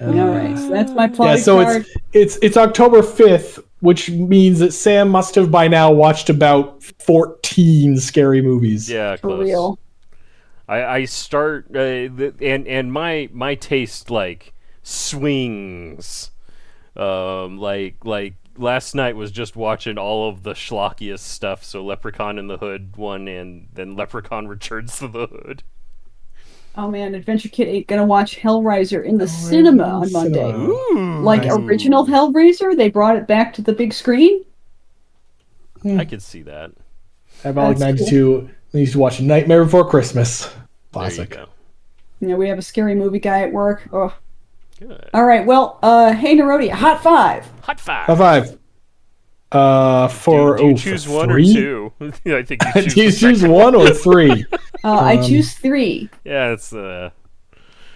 right, so that's my plotting card. It's October 5th, which means that Sam must have by now watched about 14 scary movies. Yeah, close. For real. I start and my taste like swings. Like last night was just watching all of the schlockiest stuff. So Leprechaun in the Hood one, and then Leprechaun Returns to the Hood. Oh man, Adventure Kid ain't gonna watch Hellraiser in the cinema on Monday. Ooh. Like original Hellraiser, they brought it back to the big screen. I could see that. How about like 92? We used to watch Nightmare Before Christmas. Classic. There you go. You know, we have a scary movie guy at work. Oh. Good. All right, well, hey Nerodia, hot 5. Hot 5. Hot 5. For do you choose for 1 3? or 2? I think you choose. Do you choose 1 or 3? I choose 3. Yeah, it's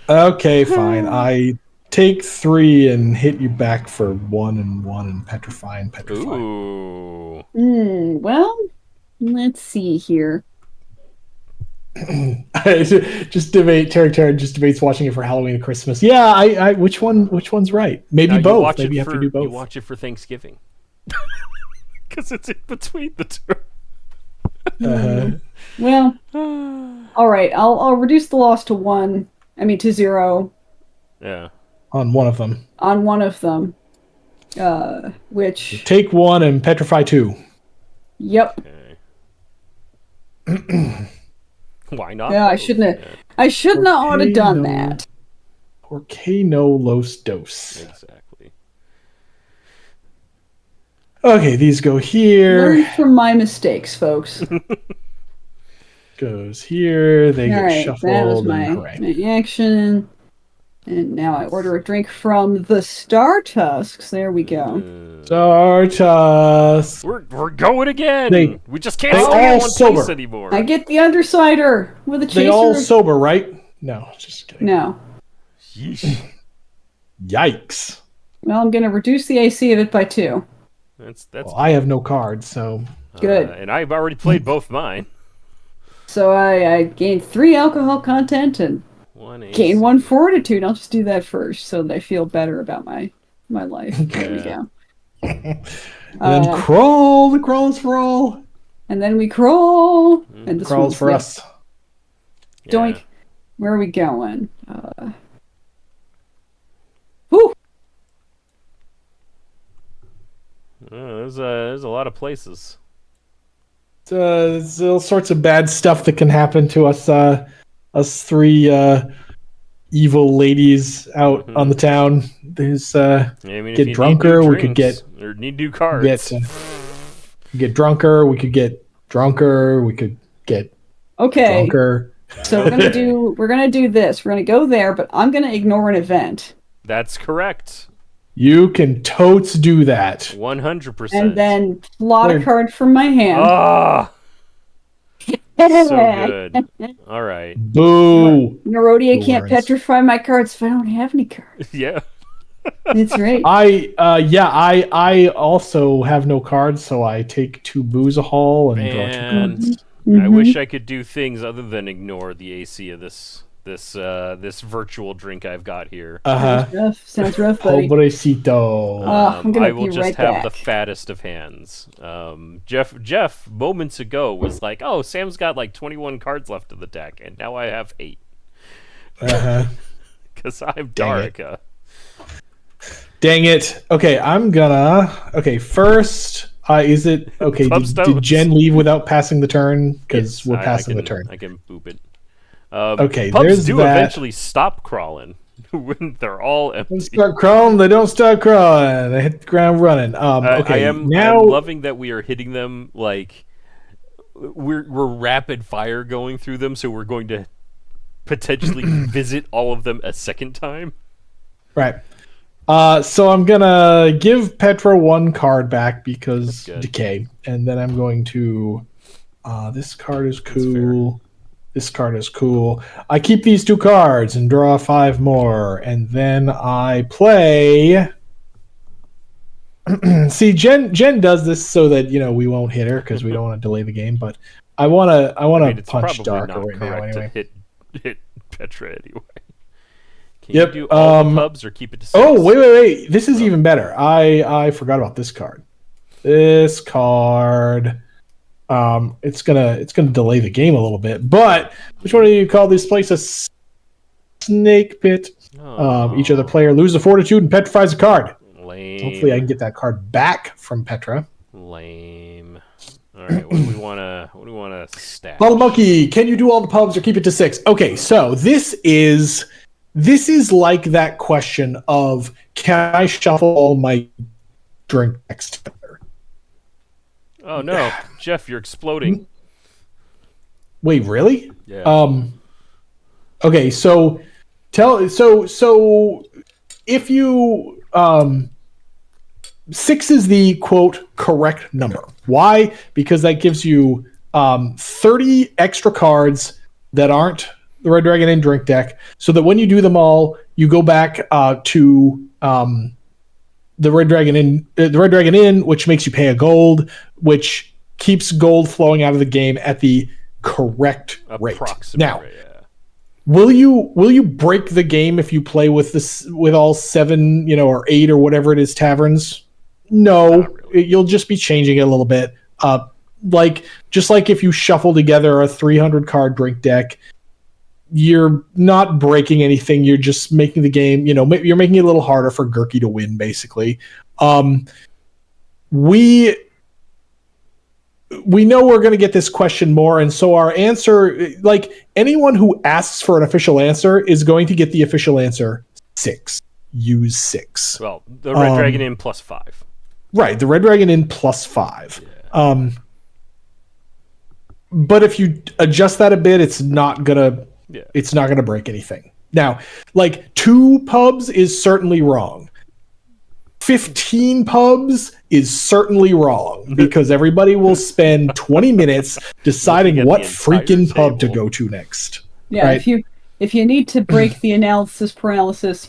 Okay, fine. I take 3 and hit you back for 1 and petrify. Ooh. Well, let's see here. Just debate. Tarek just debates watching it for Halloween and Christmas. Yeah, I which one's right? Maybe both. Maybe you have to do both. You watch it for Thanksgiving. Because it's in between the 2. Well, all right. I'll reduce the loss to 1. I mean to 0. Yeah. On one of them. On one of them. Which. Take 1 and petrify 2. Yep. Okay. Why not? Yeah, I shouldn't have. I should not have done that. Porque no los dos. Exactly. Okay, these go here. Learn from my mistakes, folks. Goes here. They All get right, shuffled. that was my action. And now I order a drink from the Star Tusks. There we go. Star Tusks. We're going again. We just can't stay in one place anymore. I get the undercider with a chaser. They all sober, right? No, just kidding. No. Yeesh. Yikes. Well, I'm going to reduce the AC of it by 2. That's. Well, I have no cards, so good. And I've already played both mine. So I gained 3 alcohol content and gain 1 fortitude. I'll just do that first so that I feel better about my life. There we go. And then crawl. The crawls for all. And then we crawl. And this crawls for us. Doink. Where are we going? There's a lot of places. There's all sorts of bad stuff that can happen to us. Us three evil ladies out on the town. There's get drunker. We could get or need new cards. Get drunker. We could get drunker. We could get drunker. So we're gonna do this. We're gonna go there, but I'm gonna ignore an event. That's correct. You can totes do that. 100%. And then plot a card from my hand. Ah. So good. All right. Boo. Nerodia can't petrify my cards if I don't have any cards. Yeah. That's right. I also have no cards, so I take 2 boos a haul and draw 2 cards. I wish I could do things other than ignore the AC of this virtual drink I've got here. Sounds rough, buddy. Pobrecito. I will just have the fattest of hands. Jeff moments ago was like, "Oh, Sam's got like 21 cards left in the deck, and now I have 8." Because I'm Darika. Dang it. Okay, first, is it okay? Did Jen leave without passing the turn? Because we're passing the turn. I can boop it. Okay, pubs do eventually stop crawling when they're all empty. They start crawling. They don't start crawling. They hit the ground running. Okay, I'm loving that we are hitting them like we're rapid fire going through them, so we're going to potentially visit all of them a second time. Right. So I'm gonna give Petra 1 card back because decay, and then I'm going to. This card is cool. This card is cool. I keep these 2 cards and draw 5 more, and then I play. See, Jen does this so that we won't hit her because we don't want to delay the game. But I want to punch Darker right now. Anyway, hit Petra anyway. Can you do all the pubs or keep it to 6? Oh, wait! This is even better. I forgot about this card. This card. It's gonna delay the game a little bit, but which one do you call this place a snake pit? Each other player loses a fortitude and petrifies a card. Lame. Hopefully, I can get that card back from Petra. Lame. All right, what do we wanna stash? Bottle Monkey, can you do all the pubs or keep it to 6? Okay, so this is like that question of can I shuffle all my drink decks together? Oh no, Jeff, you're exploding. Wait, really? Yeah. Okay, so if you 6 is the quote correct number. Why? Because that gives you 30 extra cards that aren't the Red Dragon Inn drink deck, so that when you do them all, you go back to the Red Dragon Inn, which makes you pay a gold, which keeps gold flowing out of the game at the correct rate. Now, will you break the game if you play with all 7, or 8 or whatever it is taverns? No, really. You'll just be changing it a little bit. Just like if you shuffle together a 300 card drink deck, you're not breaking anything. You're just making the game, you're making it a little harder for Gurky to win, basically. We know we're going to get this question more, and so our answer, like anyone who asks for an official answer is going to get the official answer 6. Use 6. Well, the Red Dragon Inn +5. Right, the Red Dragon Inn +5. Yeah. But if you adjust that a bit, it's not gonna break anything. Now, 2 pubs is certainly wrong. 15 pubs is certainly wrong because everybody will spend 20 minutes deciding what freaking pub to go to next. Yeah, right? if you need to break the analysis paralysis,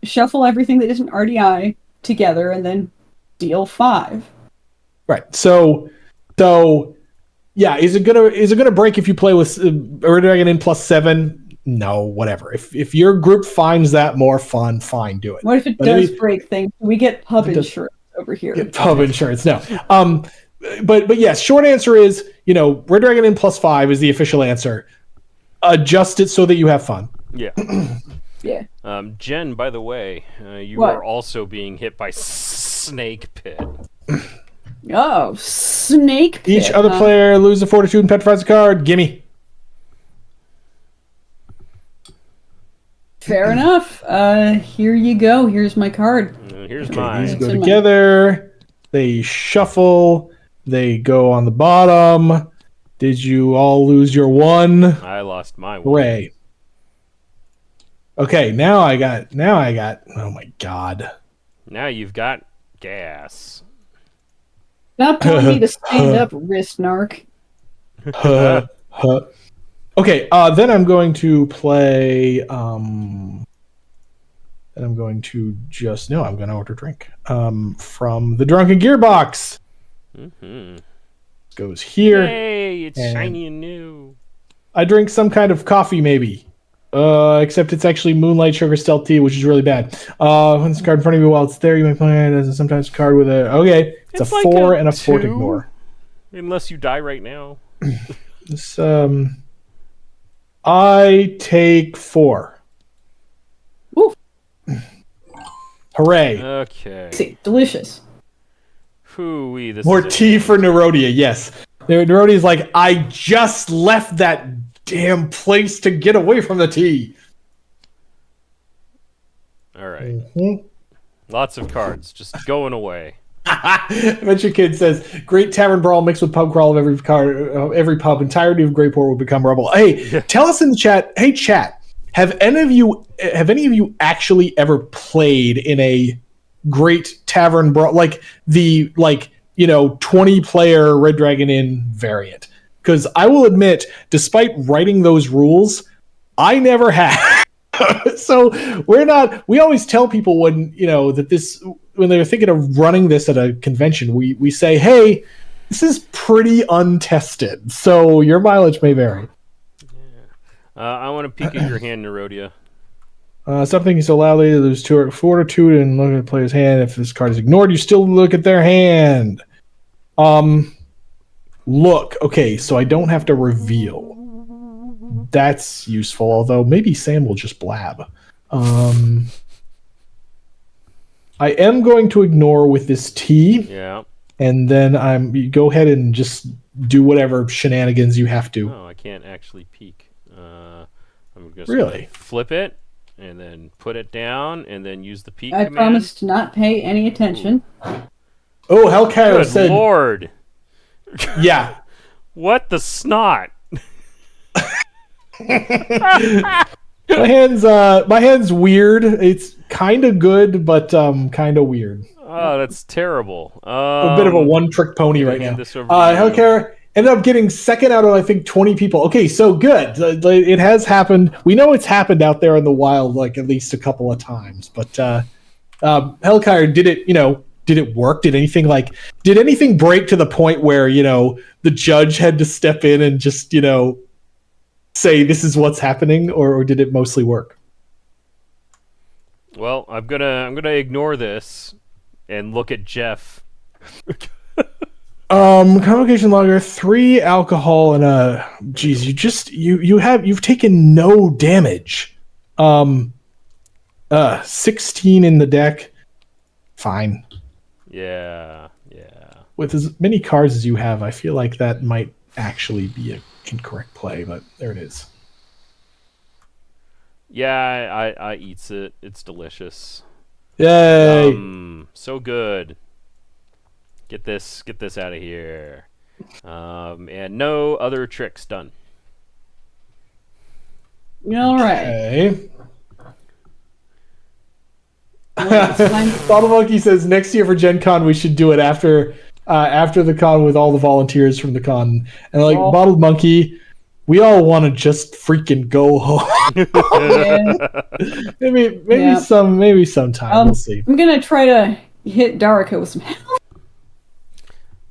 shuffle everything that isn't RDI together and then deal 5. Right. So yeah, is it gonna break if you play with Red Dragon Inn +7? No, whatever. If your group finds that more fun, fine, do it. What if it does break things? We get pub insurance over here. Pub insurance, no. But yes, short answer is, Red Dragon Inn +5 is the official answer. Adjust it so that you have fun. Yeah. Yeah. Jen, by the way, you are also being hit by Snake Pit. Oh, Snake Pit. Each other player loses a fortitude and petrifies a card. Gimme. Fair enough. Here you go. Here's my card. Here's mine. These go together. They shuffle. They go on the bottom. Did you all lose your one? I lost my one. Hooray. Okay, now I got. Oh my god. Now you've got gas. Stop telling me to stand up, wrist narc. Okay, then I'm going to play. Then I'm going to I'm going to order a drink. From the Drunken Gearbox. Mm-hmm. Goes here. Yay! It's shiny and new. I drink some kind of coffee, maybe. Except it's actually Moonlight Sugar Stealth Tea, which is really bad. When this card in front of you while it's there, you may play it as a sometimes card with a. Okay, it's a like 4 and a 4 to ignore. Unless you die right now. This I take 4. Ooh. Hooray! Okay. See, delicious. Hooey, this More tea for Nerodia. Yes, Nerodia's like, I just left that damn place to get away from the tea. All right. Mm-hmm. Lots of cards just going away. Adventure Kid says, "Great tavern brawl mixed with pub crawl of every card, every pub. Entirety of Greyport will become rubble." Hey, tell us in the chat. Hey, chat. Have any of you actually ever played in a great tavern brawl, like the 20-player Red Dragon Inn variant? Because I will admit, despite writing those rules, I never have. So we always tell people when they're thinking of running this at a convention, we say, hey, this is pretty untested, so your mileage may vary. Yeah. I want to peek at your hand, Nerodia. Something so loudly, there's fortitude and look at the player's hand. If this card is ignored, you still look at their hand. Look, okay, so I don't have to reveal. That's useful, although maybe Sam will just blab. I am going to ignore with this T. Yeah. And then you go ahead and just do whatever shenanigans you have to. No, I can't actually peek. I'm just really flip it and then put it down and then use the peek I command. promise to not pay any attention. Oh, Hellcat said, Lord. Yeah. What the snot? My hand's weird. It's kind of good, but kind of weird. Oh, that's terrible. A bit of a one-trick pony right now. Hellcat ended up getting second out of, I think, 20 people. Okay, so good. It has happened. We know it's happened out there in the wild, like at least a couple of times. But Hellcat, did it work? Did anything break to the point where, the judge had to step in and just, say this is what's happening, or did it mostly work? Well, I'm gonna ignore this and look at Jeff. Convocation logger, 3 alcohol and you've taken no damage. 16 in the deck. Fine. Yeah. With as many cards as you have, I feel like that might actually be a incorrect play, but there it is. Yeah, I eats it. It's delicious. Yay! So good. Get this out of here. And no other tricks done. All right. Okay. Bottle Monkey says next year for Gen Con we should do it after the con with all the volunteers from the con. And Bottled Monkey, we all want to just freaking go home. Maybe sometime. We'll see. I'm gonna try to hit Darika with some health.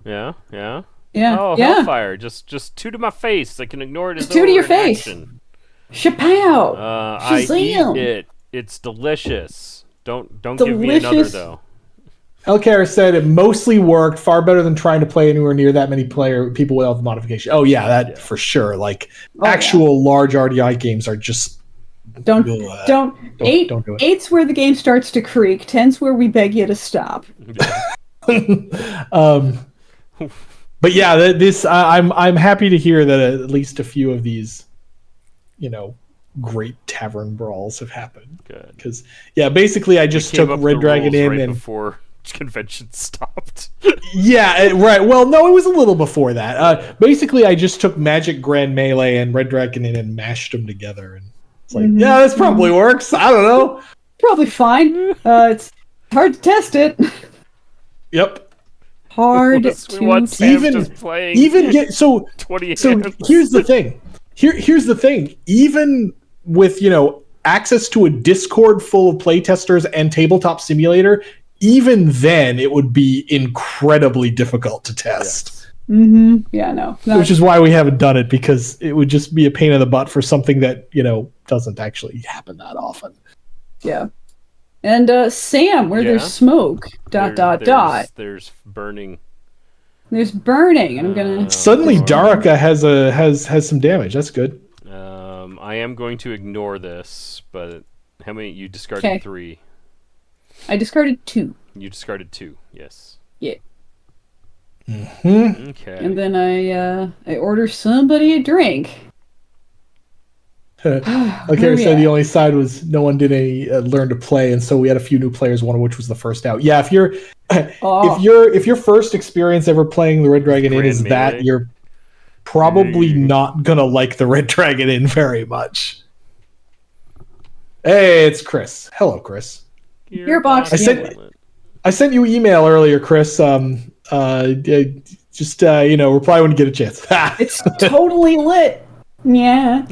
Yeah. Yeah. Oh, Hellfire! Just 2 to my face. I can ignore it as 2 to your face. Chapow! I eat it. It's delicious. Don't give me another though. Elkar said it mostly worked, far better than trying to play anywhere near that many people without the modification. Oh yeah, for sure. Large RDI games are just Don't don't do it. Eight's where the game starts to creak. 10's where we beg you to stop. But yeah, I'm happy to hear that at least a few of these, great tavern brawls have happened. Good. Because basically I just took Red Dragon in and before convention stopped. Yeah, right. Well, no, it was a little before that. Basically, I just took Magic Grand Melee and Red Dragon in and mashed them together, and it's like, yeah, this probably works. I don't know. Probably fine. It's hard to test it. Yep. Hard to even get so 20 so hands. Here's the thing. Here's the thing. Even with access to a Discord full of playtesters and Tabletop Simulator, even then it would be incredibly difficult to test. Yes. Yeah, no. Which is why we haven't done it, because it would just be a pain in the butt for something that doesn't actually happen that often. Yeah. And Sam, where there's smoke, ... There's burning. There's burning, and I'm gonna. Suddenly, Daraka has some damage. That's good. I am going to ignore this, but how many you discarded? 3. I discarded 2. You discarded 2. Yes. Yeah. Mm-hmm. Okay. And then I order somebody a drink. Okay, so the only side was no one did any learn to play, and so we had a few new players, one of which was the first out. Yeah, if your first experience ever playing the Red Dragon Inn is that, you're probably not gonna like the Red Dragon Inn very much. Hey, it's Chris. Hello, Chris. Gearbox. I sent you email earlier, Chris. Just reply when you get a chance. It's totally lit. Yeah.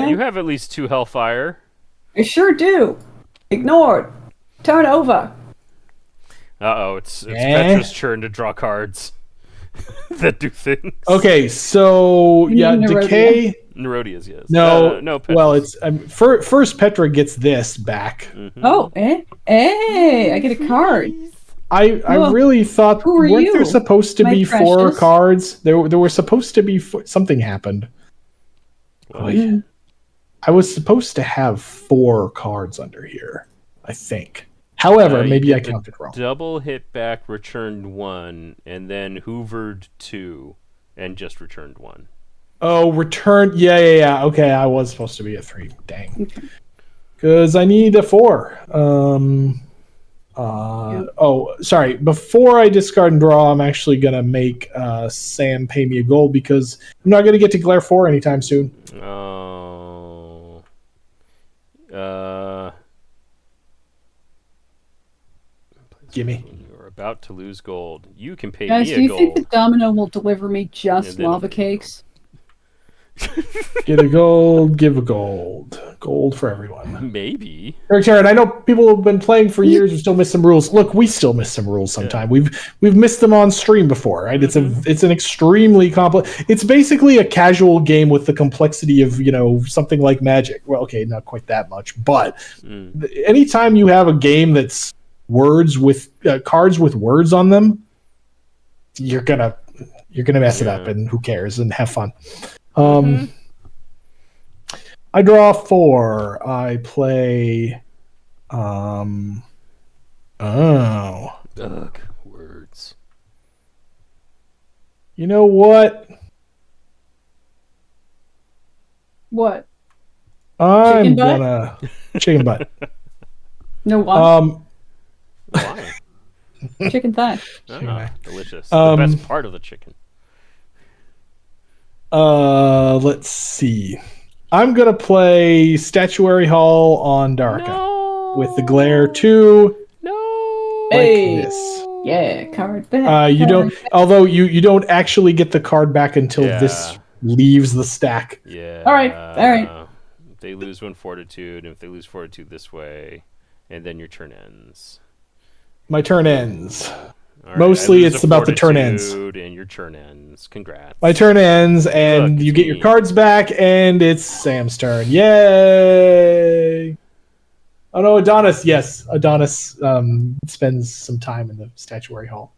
You have at least 2 Hellfire. I sure do. Ignored. Turn over. It's Petra's turn to draw cards that do things. Okay, so Decay. Nerodia's, yes. No, Petra's. Well, it's first Petra gets this back. Mm-hmm. Oh, I get a card. I really thought, weren't there supposed to be 4 cards? There were supposed to be something happened. I was supposed to have 4 cards under here, I think. However, maybe I counted wrong. Double hit back, returned 1, and then hoovered 2, and just returned 1. Oh, returned. Yeah. Okay, I was supposed to be at 3. Dang. Because I need a 4. Oh, sorry. Before I discard and draw, I'm actually gonna make Sam pay me a gold, because I'm not gonna get to Glare 4 anytime soon. Oh. Gimme. You're about to lose gold. You can pay Guys, me a do you gold. think the Domino will deliver me just lava cakes? Get a gold, give a gold. Gold for everyone. Maybe. Eric Tarrant, I know people have been playing for years who still miss some rules. Look, we still miss some rules sometime. Yeah. We've missed them on stream before, right? Mm-hmm. It's an extremely complex. It's basically a casual game with the complexity of something like Magic. Well, okay, not quite that much, but anytime you have a game that's words with cards with words on them, you're gonna mess it up, and who cares? And have fun. I draw 4. I play. Ugh, words. You know what? What? I'm gonna chicken butt. No what? Why? Chicken thigh. Delicious. The best part of the chicken. Let's see. I'm gonna play Statuary Hall on Daraka with the Glare 2. No. Like this. Yeah, card back. Although you don't actually get the card back until this leaves the stack. Yeah. All right. They lose 1 fortitude, and if they lose fortitude this way, and then your turn ends. My turn ends. Right, mostly it's about the turn ends. And your turn ends. Congrats. My turn ends, and you get your cards back, and it's Sam's turn. Yay! Oh no, Adonis. Yes, Adonis spends some time in the Statuary Hall.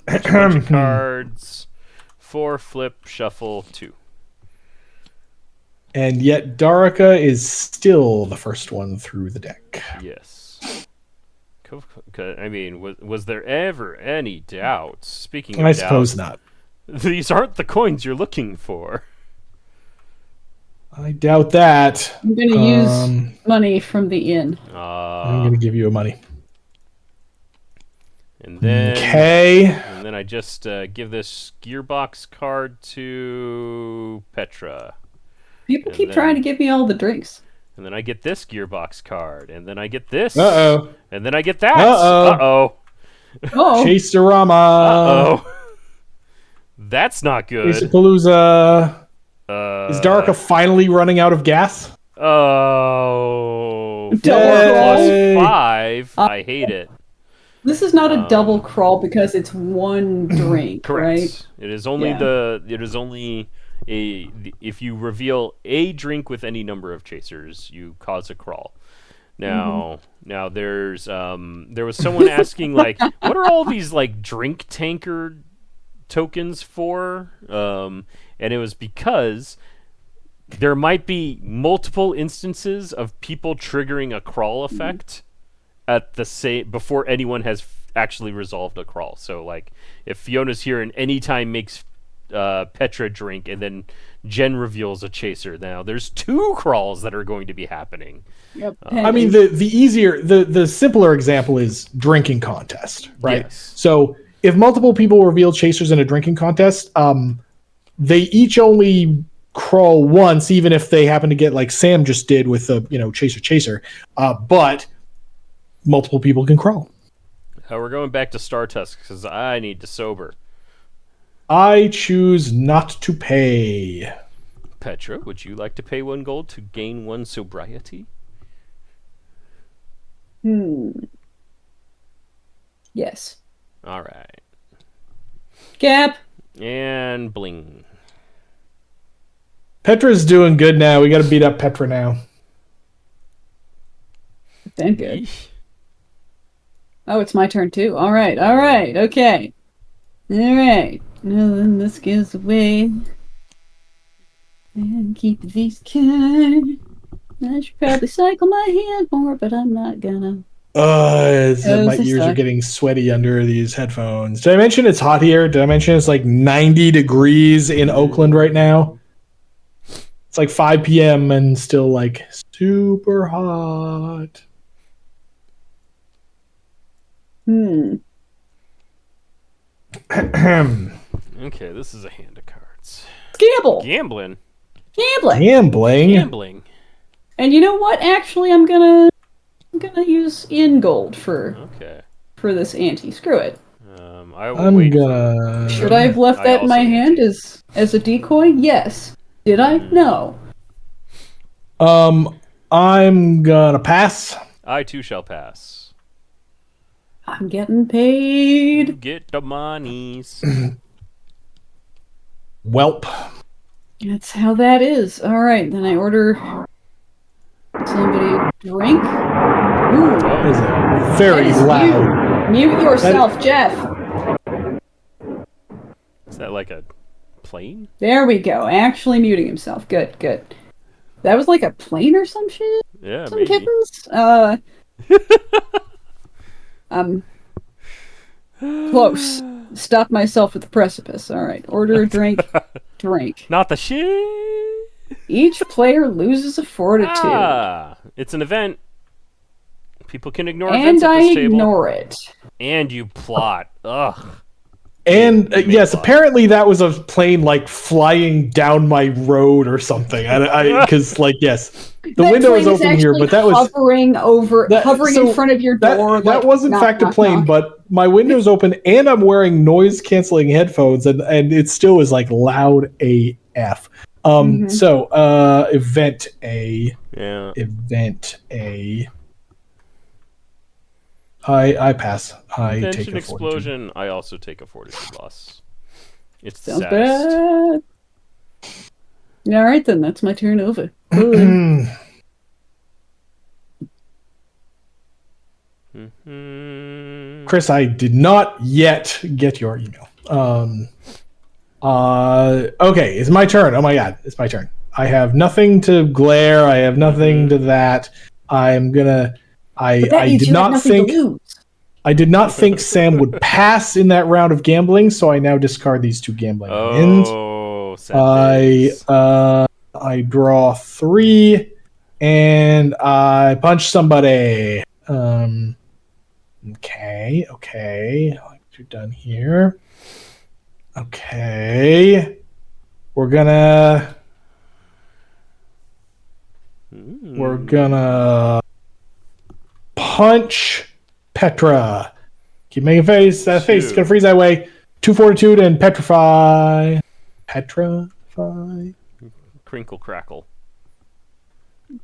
Cards. 4, flip, shuffle, 2. And yet Darika is still the first one through the deck. Yes. I mean, was there ever any doubt? Speaking of I suppose not. These aren't the coins you're looking for. I doubt that. I'm going to use money from the inn. I'm going to give you a money. And then, okay. And then I just give this gearbox card to Petra. People keep trying to give me all the drinks. And then I get this gearbox card. And then I get this. Uh-oh. And then I get that. Uh-oh. Oh. Chaserama. Uh-oh. That's not good. Chaserpalooza. Is Darika finally running out of gas? Oh. Double plus 5. I hate it. This is not a double crawl because it's one drink, correct. Right? It is only if you reveal a drink with any number of chasers, you cause a crawl. Now there was someone asking like, what are all these like drink tanker tokens for? And it was because there might be multiple instances of people triggering a crawl effect at the same before anyone has actually resolved a crawl. So like if Fiona's here and anytime makes Petra drink and then Jen reveals a chaser, now there's 2 crawls that are going to be happening. Yep. I mean the simpler example is drinking contest, right? Yes. So if multiple people reveal chasers in a drinking contest, they each only crawl once, even if they happen to get like Sam just did with the chaser. But multiple people can crawl. We're going back to Star Tusk because I need to sober. I choose not to pay. Petra, would you like to pay 1 gold to gain 1 sobriety? Yes. All right. Gap. And bling. Petra's doing good now. We got to beat up Petra now. Then good. Oh, it's my turn too. All right, okay. All right. Well, then this goes away. And keep these cards. I should probably cycle my hand more, but I'm not gonna. My ears are getting sweaty under these headphones. Did I mention it's hot here? Did I mention it's like 90 degrees in Oakland right now? It's like 5 p.m. and still like super hot. Okay, this is a hand of cards. Gambling. And you know what? Actually, I'm gonna use in gold for this ante. Screw it. Should I have left that in my hand as a decoy? Yes. Did I? No. I'm gonna pass. I too shall pass. I'm getting paid. You get the monies. Welp. That's how that is. All right, then I order somebody a drink. Ooh. That is very loud. Mute yourself, Jeff. Is that like a plane? There we go. Actually muting himself. Good. That was like a plane or some shit? Yeah, some maybe. kittens? I'm close. Stop myself at the precipice. All right. Order a drink. Drink. Not the shit. Each player loses a fortitude. It's an event. People can ignore events at this table. And I ignore it. And you plot. Ugh. And yes, apparently that was a plane like flying down my road or something. Because yes, the window is open here, but that was hovering in front of your door. That was in fact a plane, but my window's open and I'm wearing noise canceling headphones, and it still is like loud AF. So event A. Yeah. Event A. I pass. I take a explosion. I also take a fortitude loss. It's sounds bad. All right, then that's my turn over. Chris, I did not yet get your email. Okay, it's my turn. Oh my god, it's my turn. I have nothing to glare. I have nothing to that. I'm gonna. I did not think. I did not think Sam would pass in that round of gambling, so I now discard these 2 gambling wins. Oh, sad I draw 3, and I punch somebody. Okay. Like you're done here. Okay. We're gonna punch Petra. Keep making face. That face is gonna freeze that way. 2 fortitude and petrify. Petrify. Crinkle crackle.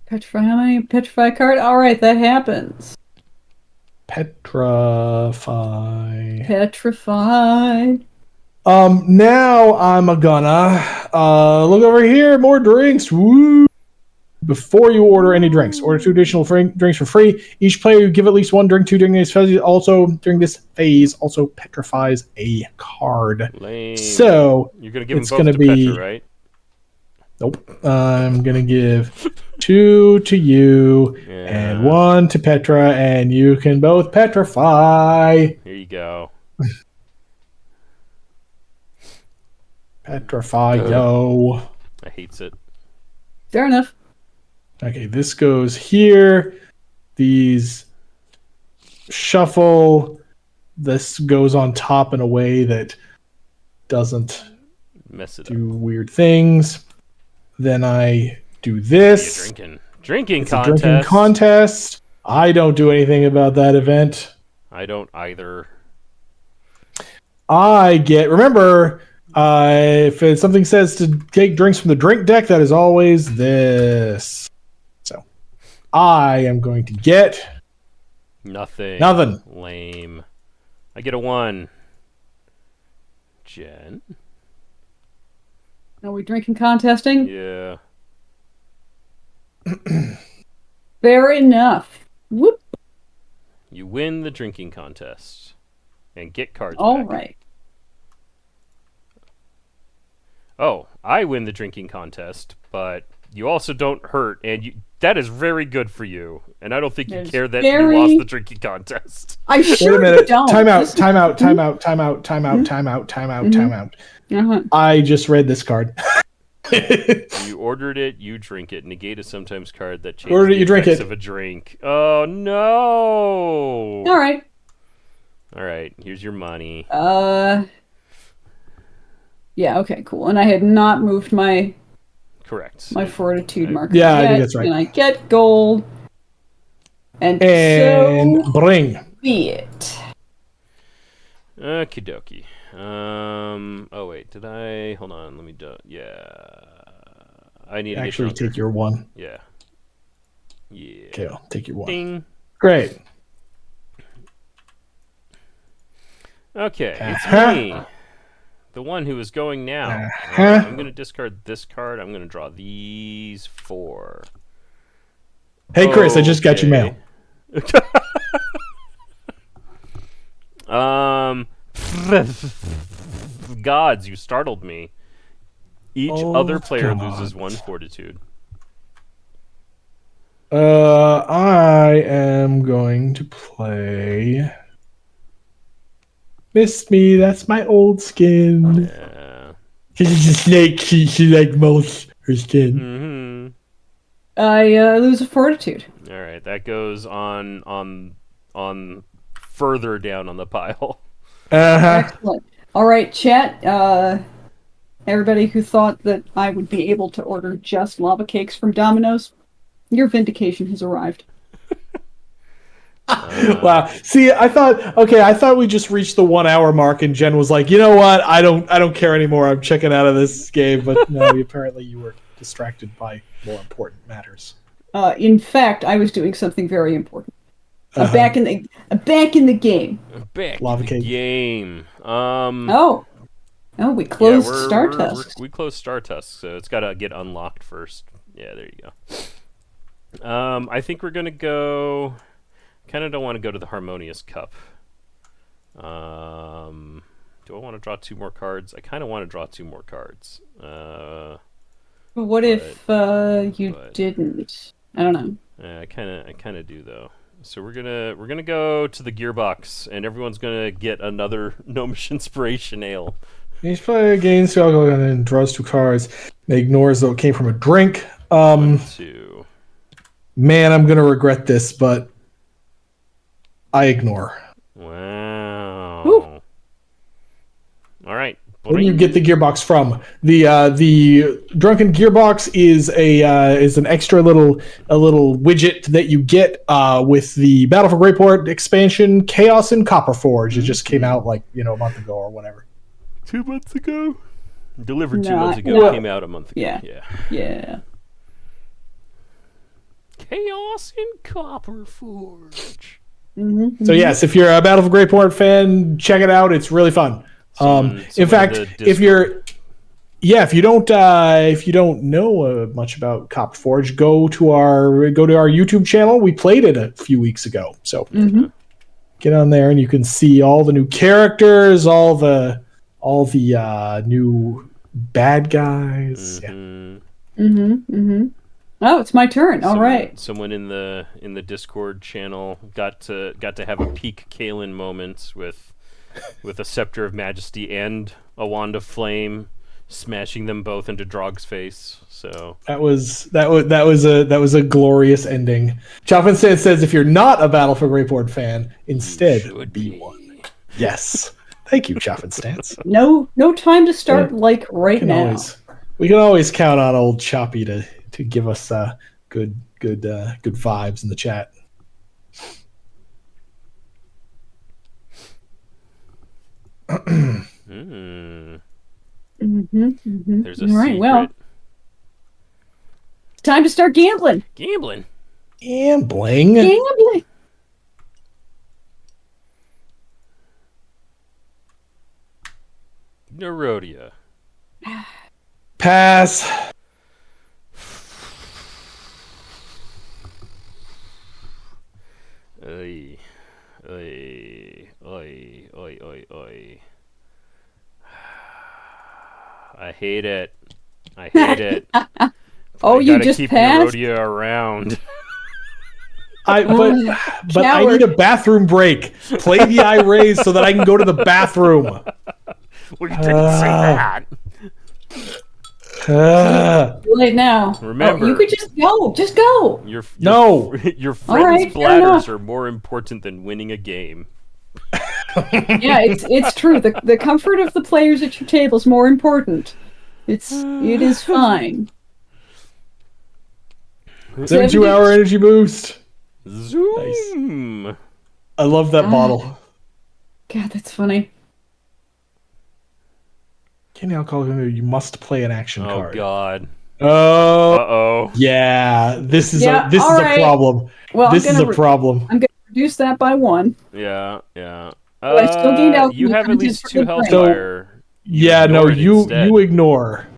Petrify. How many petrify card? All right, that happens. Petrify. Petrified. Now I'm gonna look over here. More drinks. Woo! Before you order any drinks, order 2 additional drinks for free. Each player you give at least 1 drink to during this phase during this phase also petrifies a card. Lame. So you're gonna give them both to Petra, right? Nope. I'm gonna give 2 to you and 1 to Petra, and you can both petrify. Here you go. Petrify, yo. I hates it. Fair enough. Okay, this goes here. These shuffle. This goes on top in a way that doesn't do weird things. Then I do this. Drinking contest. A drinking contest. I don't do anything about that event. I don't either. I get. Remember, if something says to take drinks from the drink deck, that is always this. So, I am going to get nothing. Lame. I get a 1. Jen. Are we drinking contesting? Yeah. Fair enough. Whoop. You win the drinking contest and get cards All back. right. Oh, I win the drinking contest, but you also don't hurt, and that is very good for you. And I don't think you care that you lost the drinking contest. I sure Wait a minute. don't. Time out. I just read this card. You ordered it, you drink it. Negate is sometimes card that changes the effects of a drink. Oh, no! All right. All right, here's your money. Yeah, okay, cool. And I had not moved my fortitude marker. Yeah, I think that's right. And I get gold. And so bring. Be it. Okie dokie. Oh wait, did I? Hold on, let me do. Yeah, I need to actually take your 1. Yeah. Okay, I'll take your 1. Ding. Great. Okay, it's me, the one who is going now. I'm gonna discard this card. I'm gonna draw these 4. Hey, Chris, I just got your mail. Gods, you startled me. Each other player loses 1 fortitude. I am going to play Miss Me. That's my old skin. Yeah. She's a snake. She like molts her skin. I lose a fortitude. All right, that goes on further down on the pile. Excellent. All right, chat. Everybody who thought that I would be able to order just lava cakes from Domino's, your vindication has arrived. Wow. See, I thought we just reached the 1 hour mark, and Jen was like, you know what? I don't care anymore. I'm checking out of this game. But no, apparently you were distracted by more important matters. In fact, I was doing something very important. I'm back in the game. Lava cake. Game. We closed Star Tusk. We closed Star Tusk, so it's got to get unlocked first. Yeah, there you go. I think we're gonna go. Kind of don't want to go to the Harmonious Cup. Do I want to draw 2 more cards? I kind of want to draw 2 more cards. What if you didn't? I don't know. I kind of do though. So we're gonna go to the gearbox, and everyone's gonna get another Gnomish Inspiration Ale. Each player gains 2 alcohol and draws 2 cards. They ignores though it came from a drink. 1, 2. Man, I'm gonna regret this, but I ignore. Wow. Woo. All right. Where do you get the gearbox from? The Drunken Gearbox is an extra little widget that you get with the Battle for Greyport expansion, Chaos in Copperforge. It just came out like a month ago or whatever. 2 months ago. Delivered 2 months ago. Came out a month ago. Yeah. Chaos in Copperforge. Mm-hmm. So yes, if you're a Battle for Greyport fan, check it out. It's really fun. In fact, if you don't know much about Copperforge, go to our YouTube channel. We played it a few weeks ago, so get on there and you can see all the new characters, all the new bad guys. Oh, it's my turn. All right. Someone in the Discord channel got to have a peak Kalen moment with a Scepter of Majesty and a Wand of Flame, smashing them both into Drog's face. So that was a glorious ending. Choppin' Stance says, if you're not a Battle for Greyport fan, instead be one. Yes. Thank you, Choppin' Stance. No time to start right now. We can always count on old Choppy to give us good vibes in the chat. There's a All right, secret. well, it's time to start gambling. Gambling. Nerodia. Pass. Oy. I hate it. Oh, you just keep passed? Nerodia around. But I need a bathroom break. Play the eye raise so that I can go to the bathroom. Well, you didn't say that. Right now. Remember, you could just go. Just go. Your friends' right, bladders are more important than winning a game. Yeah, it's true. The comfort of the players at your table is more important. It is fine. 72-hour energy boost. Zoom. Nice. I love that bottle. God, that's funny. Candy alcohol, you must play an action card. Oh God. Oh. Yeah. This is a problem. Well, this is a problem. I'm gonna reduce that by 1. Yeah. I still gained out. You have at least 2 hellfire. You ignore.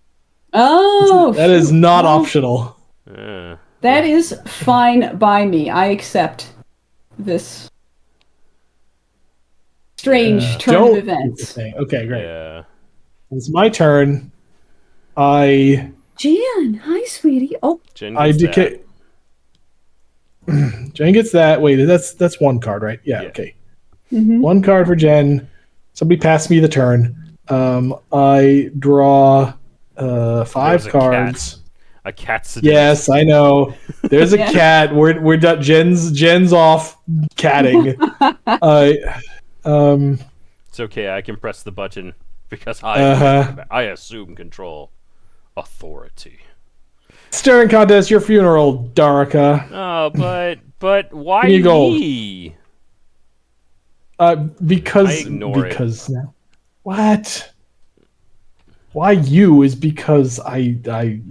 Oh. That is not optional. That is fine by me. I accept this strange turn of events. Okay, great. Yeah. It's my turn. Jan, hi, sweetie. Oh, Jen gets that. Wait, that's 1 card, right? Yeah. Okay. 1 card for Jen. Somebody pass me the turn. I draw 5 cards. A cat seduced. Yes, I know. There's a cat. We're done. Jen's off catting. It's okay. I can press the button because I assume control. Authority. Stirring contest, your funeral, Daraka. Oh, but why you me? Because now. What? Why you is because I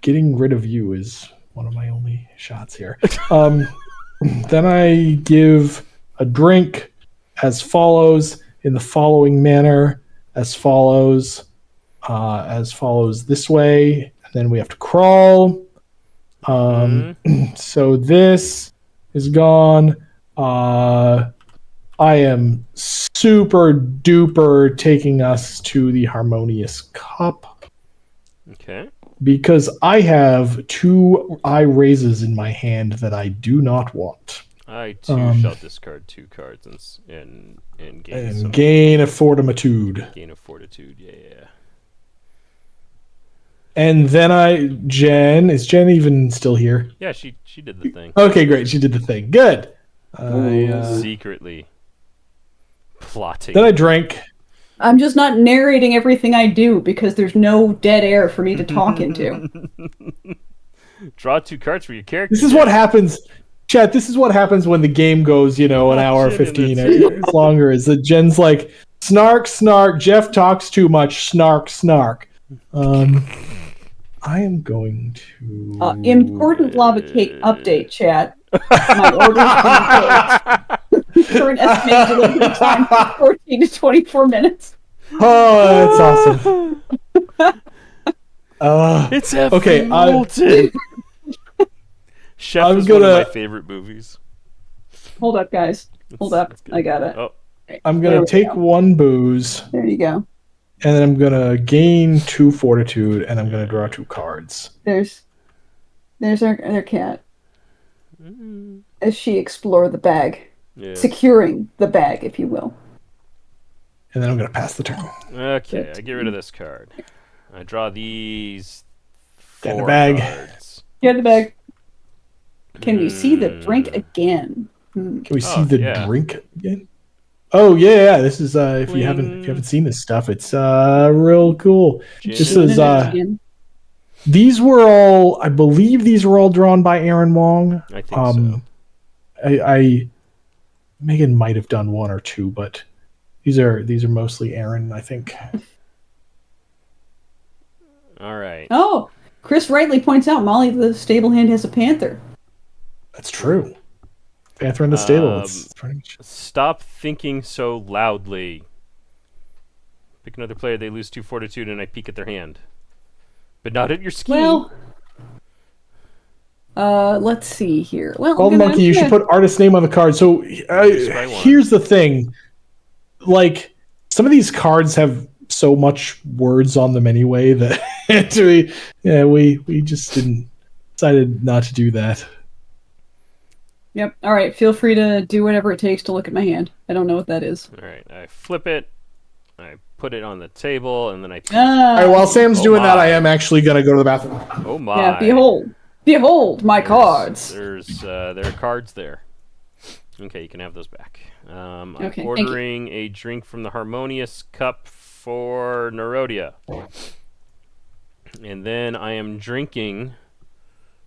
getting rid of you is one of my only shots here. Then I give a drink as follows in the following manner, as follows this way, and then we have to crawl. So this is gone. I am super duper taking us to the Harmonious Cup. Okay. Because I have 2 eye raises in my hand that I do not want. I too shall discard 2 cards and gain a fortitude. Gain of fortitude, yeah. And then Jen, is Jen even still here? Yeah, she did the thing. Okay, great. She did the thing. Good. Secretly plotting. Then I drank. I'm just not narrating everything I do because there's no dead air for me to talk into. Draw 2 cards for your character. This is what happens. Chat, this is what happens when the game goes, an hour 15 or longer. Is that Jen's like, snark, snark, Jeff talks too much, snark, snark. I am going to... important lava cake update, chat. My order's been placed. Current estimated delivery time, 14 to 24 minutes. Oh, that's awesome. It's okay. Chef is one of my favorite movies. Hold up, guys. Hold up. I got it. Oh. I'm going to take 1 booze. There you go. And then I'm going to gain 2 fortitude, and I'm going to draw 2 cards. There's our cat. As she explore the bag. Yeah. Securing the bag, if you will. And then I'm going to pass the turn. Okay, I get rid of this card. I draw these 4 bag. cards. Get the bag. Can we see the drink again? Can we see the drink again? Oh yeah, this is if you haven't seen this stuff, it's real cool. This is these were all, I believe these were all drawn by Aaron Wong. I think so. I Megan might have done 1 or 2, but these are mostly Aaron, I think. All right. Oh, Chris rightly points out Molly the stable hand has a panther. That's true. Panther in the stable. It's pretty much... Stop thinking so loudly. Pick another player, they lose 2 fortitude, and I peek at their hand. But not at your scheme. Well, let's see here. Well, Golden Monkey, you should put artist name on the card. So here's the thing. Like, some of these cards have so much words on them anyway that we just decided not to do that. Yep. All right. Feel free to do whatever it takes to look at my hand. I don't know what that is. All right. I flip it. I put it on the table, and then I... All right, while Sam's doing that, I am actually going to go to the bathroom. Oh, my. Yeah, behold my cards. There are cards there. Okay, you can have those back. I'm okay, ordering a drink from the Harmonious Cup for Nerodia. And then I am drinking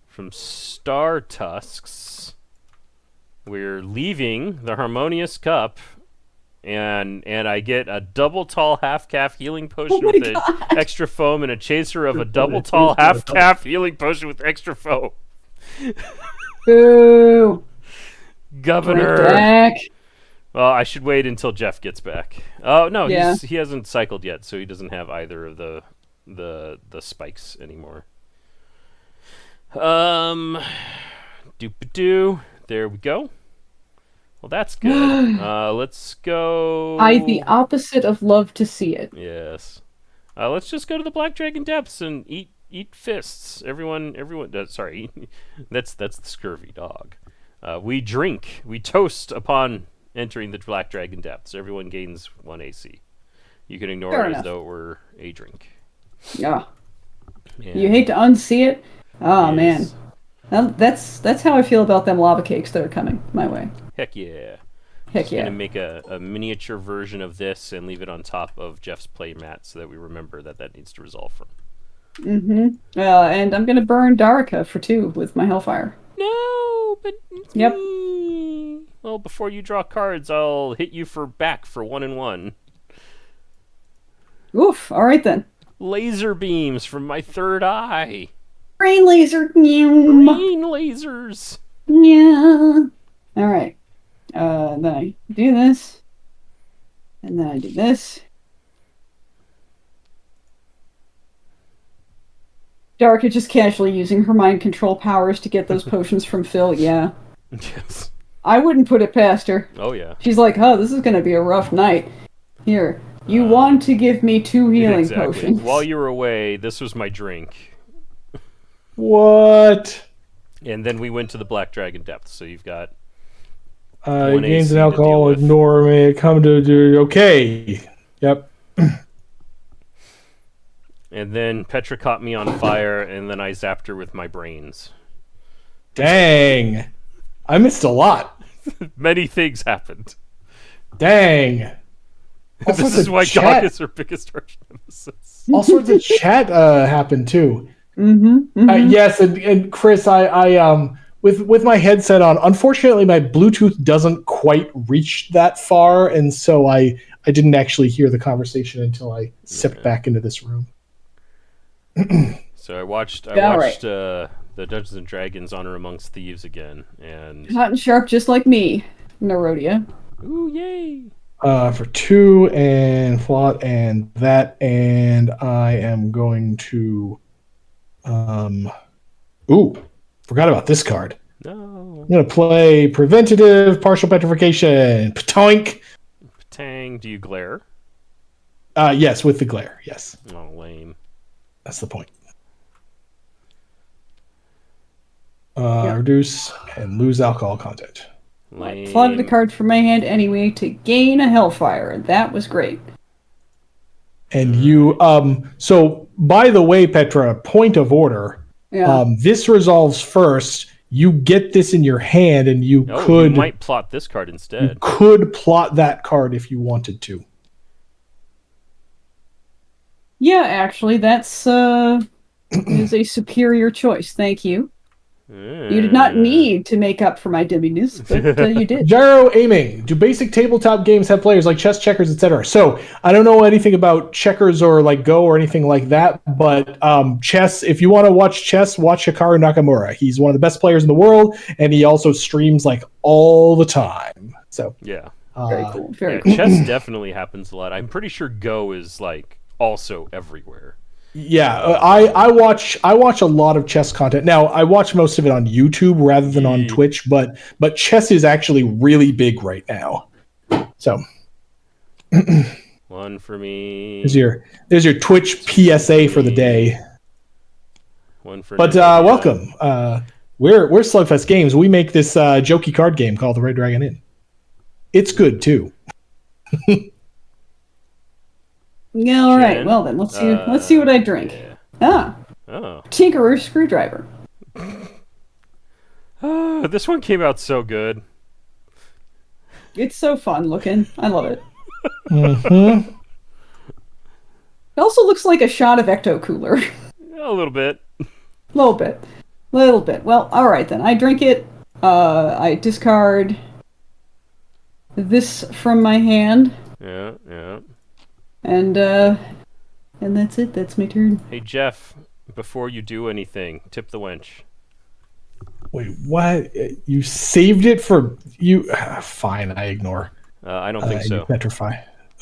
from Star Tusks. We're leaving the Harmonious Cup, and I get a double tall half-calf healing potion with an extra foam and a chaser of a double tall half-calf healing potion with extra foam. Boo! Governor! Back. Well, I should wait until Jeff gets back. Oh, no, he hasn't cycled yet, so he doesn't have either of the spikes anymore. Doop-a-doo. There we go. Well, that's good. Let's go... The opposite of love to see it. Yes. Let's just go to the Black Dragon Depths and eat fists. Everyone. Sorry, that's the scurvy dog. We drink. We toast upon entering the Black Dragon Depths. Everyone gains 1 AC. You can ignore it as though it were a drink. Yeah. You hate to unsee it. Oh man. That's how I feel about them lava cakes that are coming my way. Heck yeah. Heck yeah. Gonna make a miniature version of this and leave it on top of Jeff's play mat so that we remember that needs to resolve from. Mm-hmm. And I'm gonna burn Darika for 2 with my Hellfire. No, but yep. Well, before you draw cards, I'll hit you back for 1 and 1. Oof! All right then. Laser beams from my third eye. Green laser. Green lasers. Yeah. All right. Then I do this, and then I do this. Dark is just casually using her mind control powers to get those potions from Phil. Yeah. Yes. I wouldn't put it past her. Oh yeah. She's like, oh, this is going to be a rough night. Here, you want to give me 2 healing potions. While you were away, this was my drink. What? And then we went to the Black Dragon Depths, so you've got... gains in alcohol, ignore me, come to do... Okay. Yep. And then Petra caught me on fire, and then I zapped her with my brains. Dang. I missed a lot. Many things happened. Dang. This is why Gog is her biggest arch nemesis. All sorts of chat happened too. Mm-hmm. Yes, and Chris, I with my headset on, unfortunately my Bluetooth doesn't quite reach that far, and so I didn't actually hear the conversation until I sipped back into this room. So I watched the Dungeons and Dragons Honor Amongst Thieves again, and hot and sharp, just like me, Nerodia. Ooh, yay! For 2 and plot and that, and I am going to forgot about this card. No. I'm gonna play Preventative Partial Petrification. Patoink. Patang, do you glare? Yes, with the glare, yes. Oh, lame. That's the point. Reduce and lose alcohol content. Lame. I plotted a card from my hand anyway to gain a Hellfire, and that was great. And you, so by the way, Petra, point of order. Yeah. This resolves first. You get this in your hand, and you might plot this card instead. You could plot that card if you wanted to. Yeah, actually, that's is a superior choice. Thank you. You did not need to make up for my dimminess, but you did. Gyro aiming. Do basic tabletop games have players like chess, checkers, etc.? So I don't know anything about checkers or like Go or anything like that, but chess, if you want to watch chess, watch Hikaru Nakamura. He's one of the best players in the world, and he also streams like all the time. So yeah. Very cool. Very cool. Chess definitely happens a lot. I'm pretty sure Go is like also everywhere. Yeah, I watch a lot of chess content. Now, I watch most of it on YouTube rather than on Twitch, but chess is actually really big right now. So, one for me. There's your Twitch PSA for the day. One for. But welcome. We're Slugfest Games. We make this jokey card game called the Red Dragon Inn. It's good too. Yeah, all right. Well then, let's see what I drink. Yeah. Tinkerer's Screwdriver. This one came out so good. It's so fun looking. I love it. Mm-hmm. It also looks like a shot of Ecto Cooler. A little bit. Little bit. Well, all right then. I drink it. I discard this from my hand. Yeah. And that's it. That's my turn. Hey, Jeff, before you do anything, tip the wench. Wait, what? You saved it for you? Fine, I ignore. I don't think so. You petrify.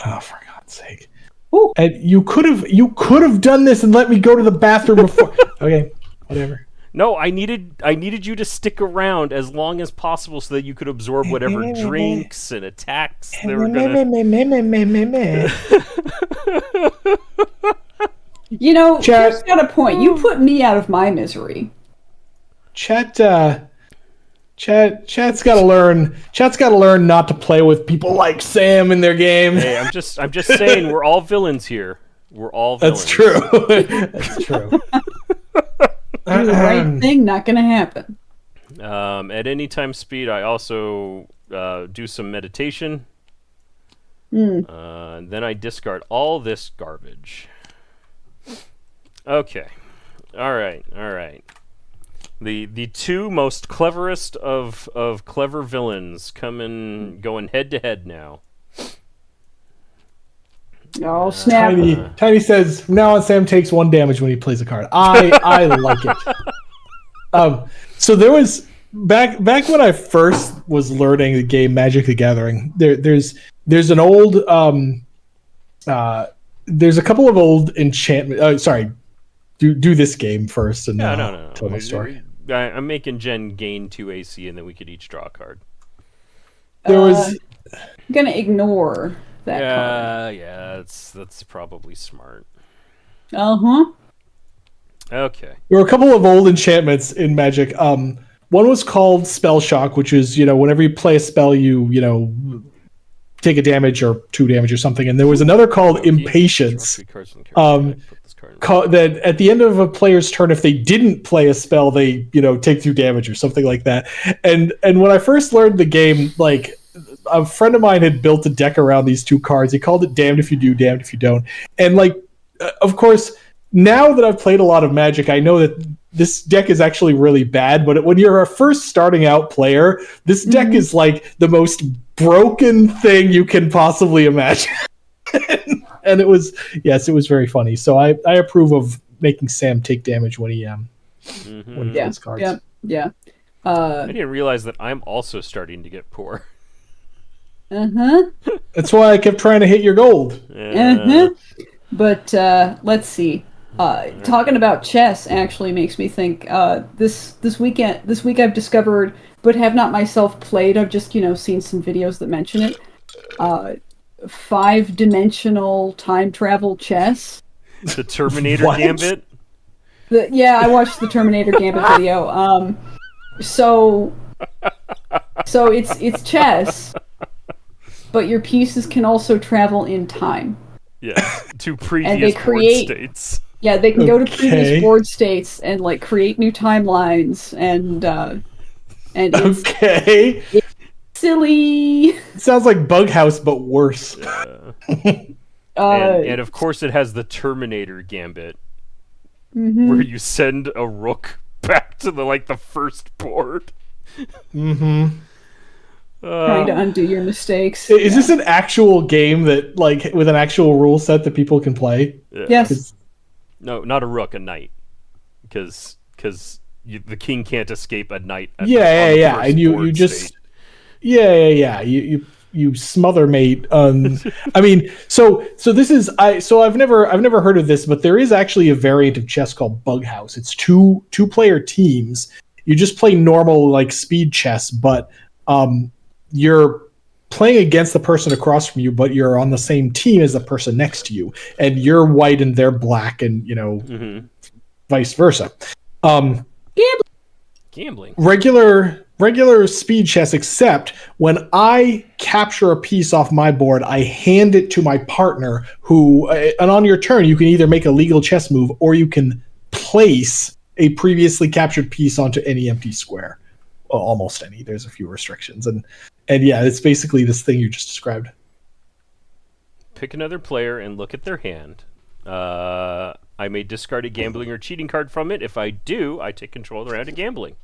Oh, for God's sake! Ooh. And you could have done this and let me go to the bathroom before. Okay, whatever. No, I needed you to stick around as long as possible so that you could absorb whatever drinks and attacks they were gonna. You know, Chat's got a point. You put me out of my misery. Chat's got to learn. Chat's got to learn not to play with people like Sam in their game. Hey, I'm just saying we're all villains here. We're all villains. That's true. That's true. Do the right thing, not gonna happen. At any time speed, I also do some meditation. And then I discard all this garbage. Okay. All right. The two most cleverest of clever villains going head to head now. Oh, snap. Tiny says, from now on, Sam takes 1 damage when he plays a card. I like it. So there was, back when I first was learning the game Magic the Gathering, there's an old, there's a couple of old enchantment, sorry, do this game first and no. tell the story. I'm making Jen gain 2 AC and then we could each draw a card. There was. I'm gonna ignore that card. Yeah, that's probably smart. Uh-huh. Okay. There were a couple of old enchantments in Magic. One was called Spell Shock, which is, whenever you play a spell, you take a damage or 2 damage or something. And there was another called Impatience. That at the end of a player's turn, if they didn't play a spell, they, take 2 damage or something like that. And when I first learned the game, like, a friend of mine had built a deck around these 2 cards. He called it Damned If You Do, Damned If You Don't. And, like, of course, now that I've played a lot of Magic, I know that this deck is actually really bad, but when you're a first starting out player, this deck is like the most broken thing you can possibly imagine. And it was very funny. So I approve of making Sam take damage when he plays cards. Yeah. I didn't realize that I'm also starting to get poor. That's why I kept trying to hit your gold. But let's see. Talking about chess actually makes me think. This week I've discovered, but have not myself played. I've just seen some videos that mention it. 5-dimensional time travel chess. The Terminator Gambit. I watched the Terminator Gambit video. So it's chess, but your pieces can also travel in time. Yes, to previous board states. Yeah, they can go to previous board states and like create new timelines and it's silly. It sounds like Bug House, but worse. And of course, it has the Terminator Gambit, where you send a rook back to the first board. Trying to undo your mistakes. Is this an actual game that, with an actual rule set that people can play? Yeah. Yes. No, not a rook, a knight, because the king can't escape a knight. And you just you smother mate. I mean, so this is I've never heard of this, but there is actually a variant of chess called Bug House. It's two player teams. You just play normal speed chess, but you're playing against the person across from you, but you're on the same team as the person next to you, and you're white and they're black, and vice versa. Gambling. Regular speed chess, except when I capture a piece off my board, I hand it to my partner, who, and on your turn, you can either make a legal chess move or you can place a previously captured piece onto any empty square. Well, almost any. There's a few restrictions, and yeah, it's basically this thing you just described. Pick another player and look at their hand. I may discard a gambling or cheating card from it. If I do, I take control of the round of gambling.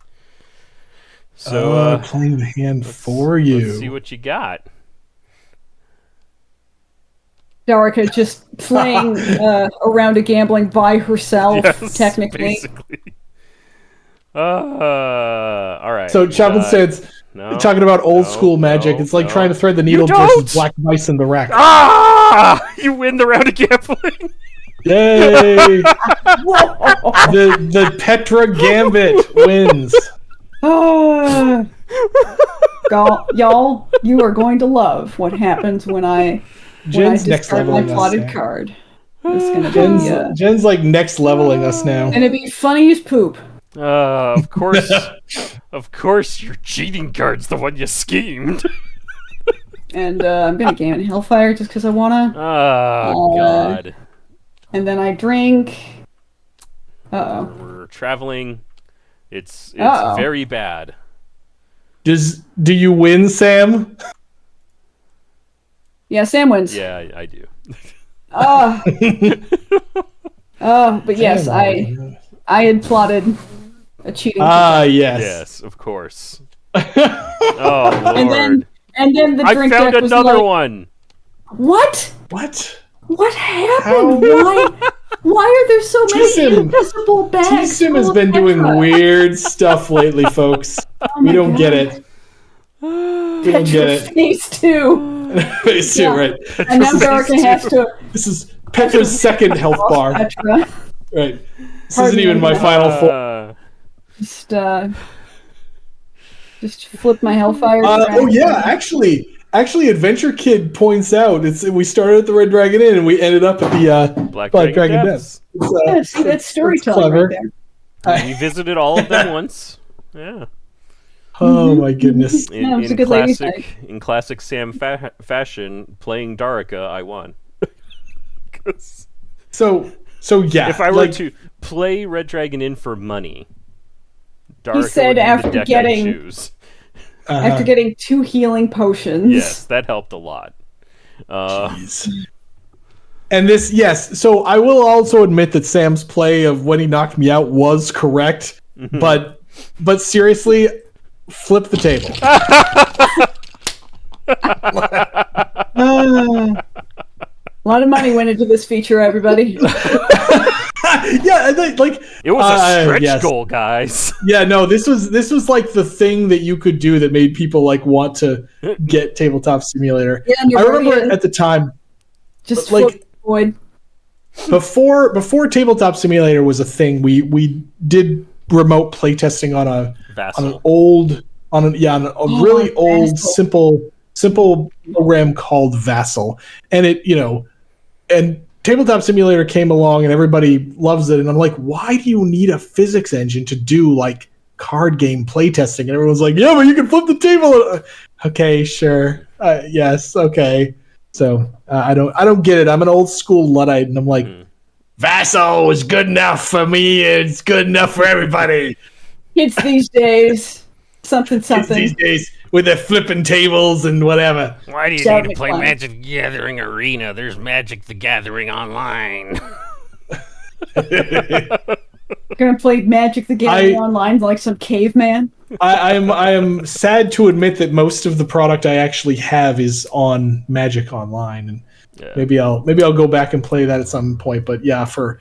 So playing the hand for you. Let's see what you got. Darika just playing a round of gambling by herself, technically. Basically. All right. So Chaplin says, talking about old school Magic, it's like trying to thread the needle versus black mice in the rack. You win the round of gambling. Yay! the Petra Gambit wins. Y'all, you are going to love what happens when I discard my plotted card. It's gonna be, Jen's next leveling us now. Gonna be funny as poop. Of course, your cheating card's the one you schemed. And I'm gonna game in Hellfire just because I wanna. Oh God. And then I drink. We're traveling. It's very bad. Do you win, Sam? Yeah, Sam wins. Yeah, I do. But yes, I had plotted a cheating. Yes. Yes, of course. Oh Lord. And then the drink I found deck was another one. What? What happened? Why are there so many invisible bags? T-Sim has been doing weird stuff lately, folks. We don't get it. We don't get it. Phase 2. Phase 2, right. And now Darika has to... This is Petra's second health bar. Petra. Right. This isn't even my final form. Just, Just flip my Hellfire. Oh yeah, actually, Adventure Kid points out we started at the Red Dragon Inn and we ended up at the Black Dragon Depths. See, that's storytelling right there. We visited all of them once. Yeah. Oh my goodness! In classic Sam fashion, playing Darika, I won. So yeah. If I were to play Red Dragon Inn for money, Darika he said would be the deck I'd choose. After getting 2 healing potions. Yes, that helped a lot. Jeez. And this, yes. So I will also admit that Sam's play of when he knocked me out was correct, but seriously, flip the table. A lot of money went into this feature, everybody. Yeah, like it was a stretch goal, guys. Yeah, no, this was like the thing that you could do that made people like want to get Tabletop Simulator. Yeah, I remember at the time, just like before Tabletop Simulator was a thing, we did remote playtesting on a really old simple program called Vassal, and and Tabletop Simulator came along and everybody loves it, and I'm like, why do you need a physics engine to do like card game playtesting? And everyone's like, yeah, but you can flip the table. Okay, sure, yes, okay. So I don't get it. I'm an old school Luddite, and I'm like, Vassal is good enough for me. It's good enough for everybody. Kids these days, something. Kids these days with their flipping tables and whatever. Why do you need to play Magic the Gathering Arena? There's Magic the Gathering Online. Gonna play Magic the Gathering Online like some caveman. I am sad to admit that most of the product I actually have is on Magic Online, and maybe I'll go back and play that at some point. But yeah, for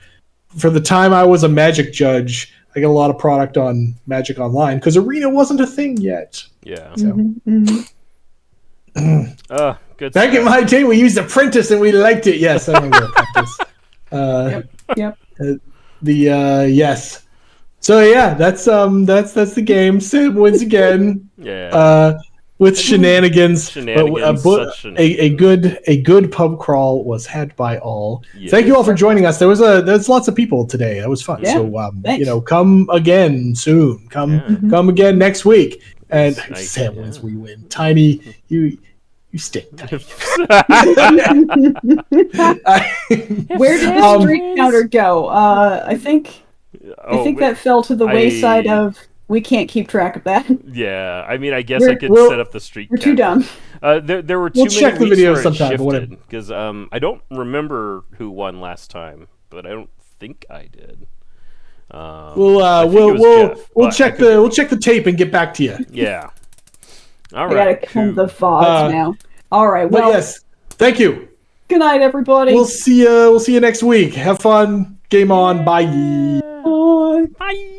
the time I was a Magic judge, I got a lot of product on Magic Online because Arena wasn't a thing yet. Yeah. So. Good. Back in my day, we used Apprentice and we liked it. Yes, I remember Apprentice. Yep. Yes. So yeah, that's the game. Sam wins again. Yeah. With shenanigans. A good pub crawl was had by all. Yes. Thank you all for joining us. There's lots of people today. That was fun. Yeah, so come again soon. Come again next week. And Sam wins, we win. Tiny, you stink. Tiny. Where did the streak counter go? I think that fell to the wayside of. We can't keep track of that. Yeah, I mean, I guess I could set up the streak. We're too dumb. There were too many check the video sometime. Because I don't remember who won last time, but I don't think I did. We'll check the tape and get back to you. Yeah. All right. I gotta come the VODs now. All right. Well, yes. Thank you. Good night, everybody. We'll see you next week. Have fun. Game on. Bye. Bye. Bye.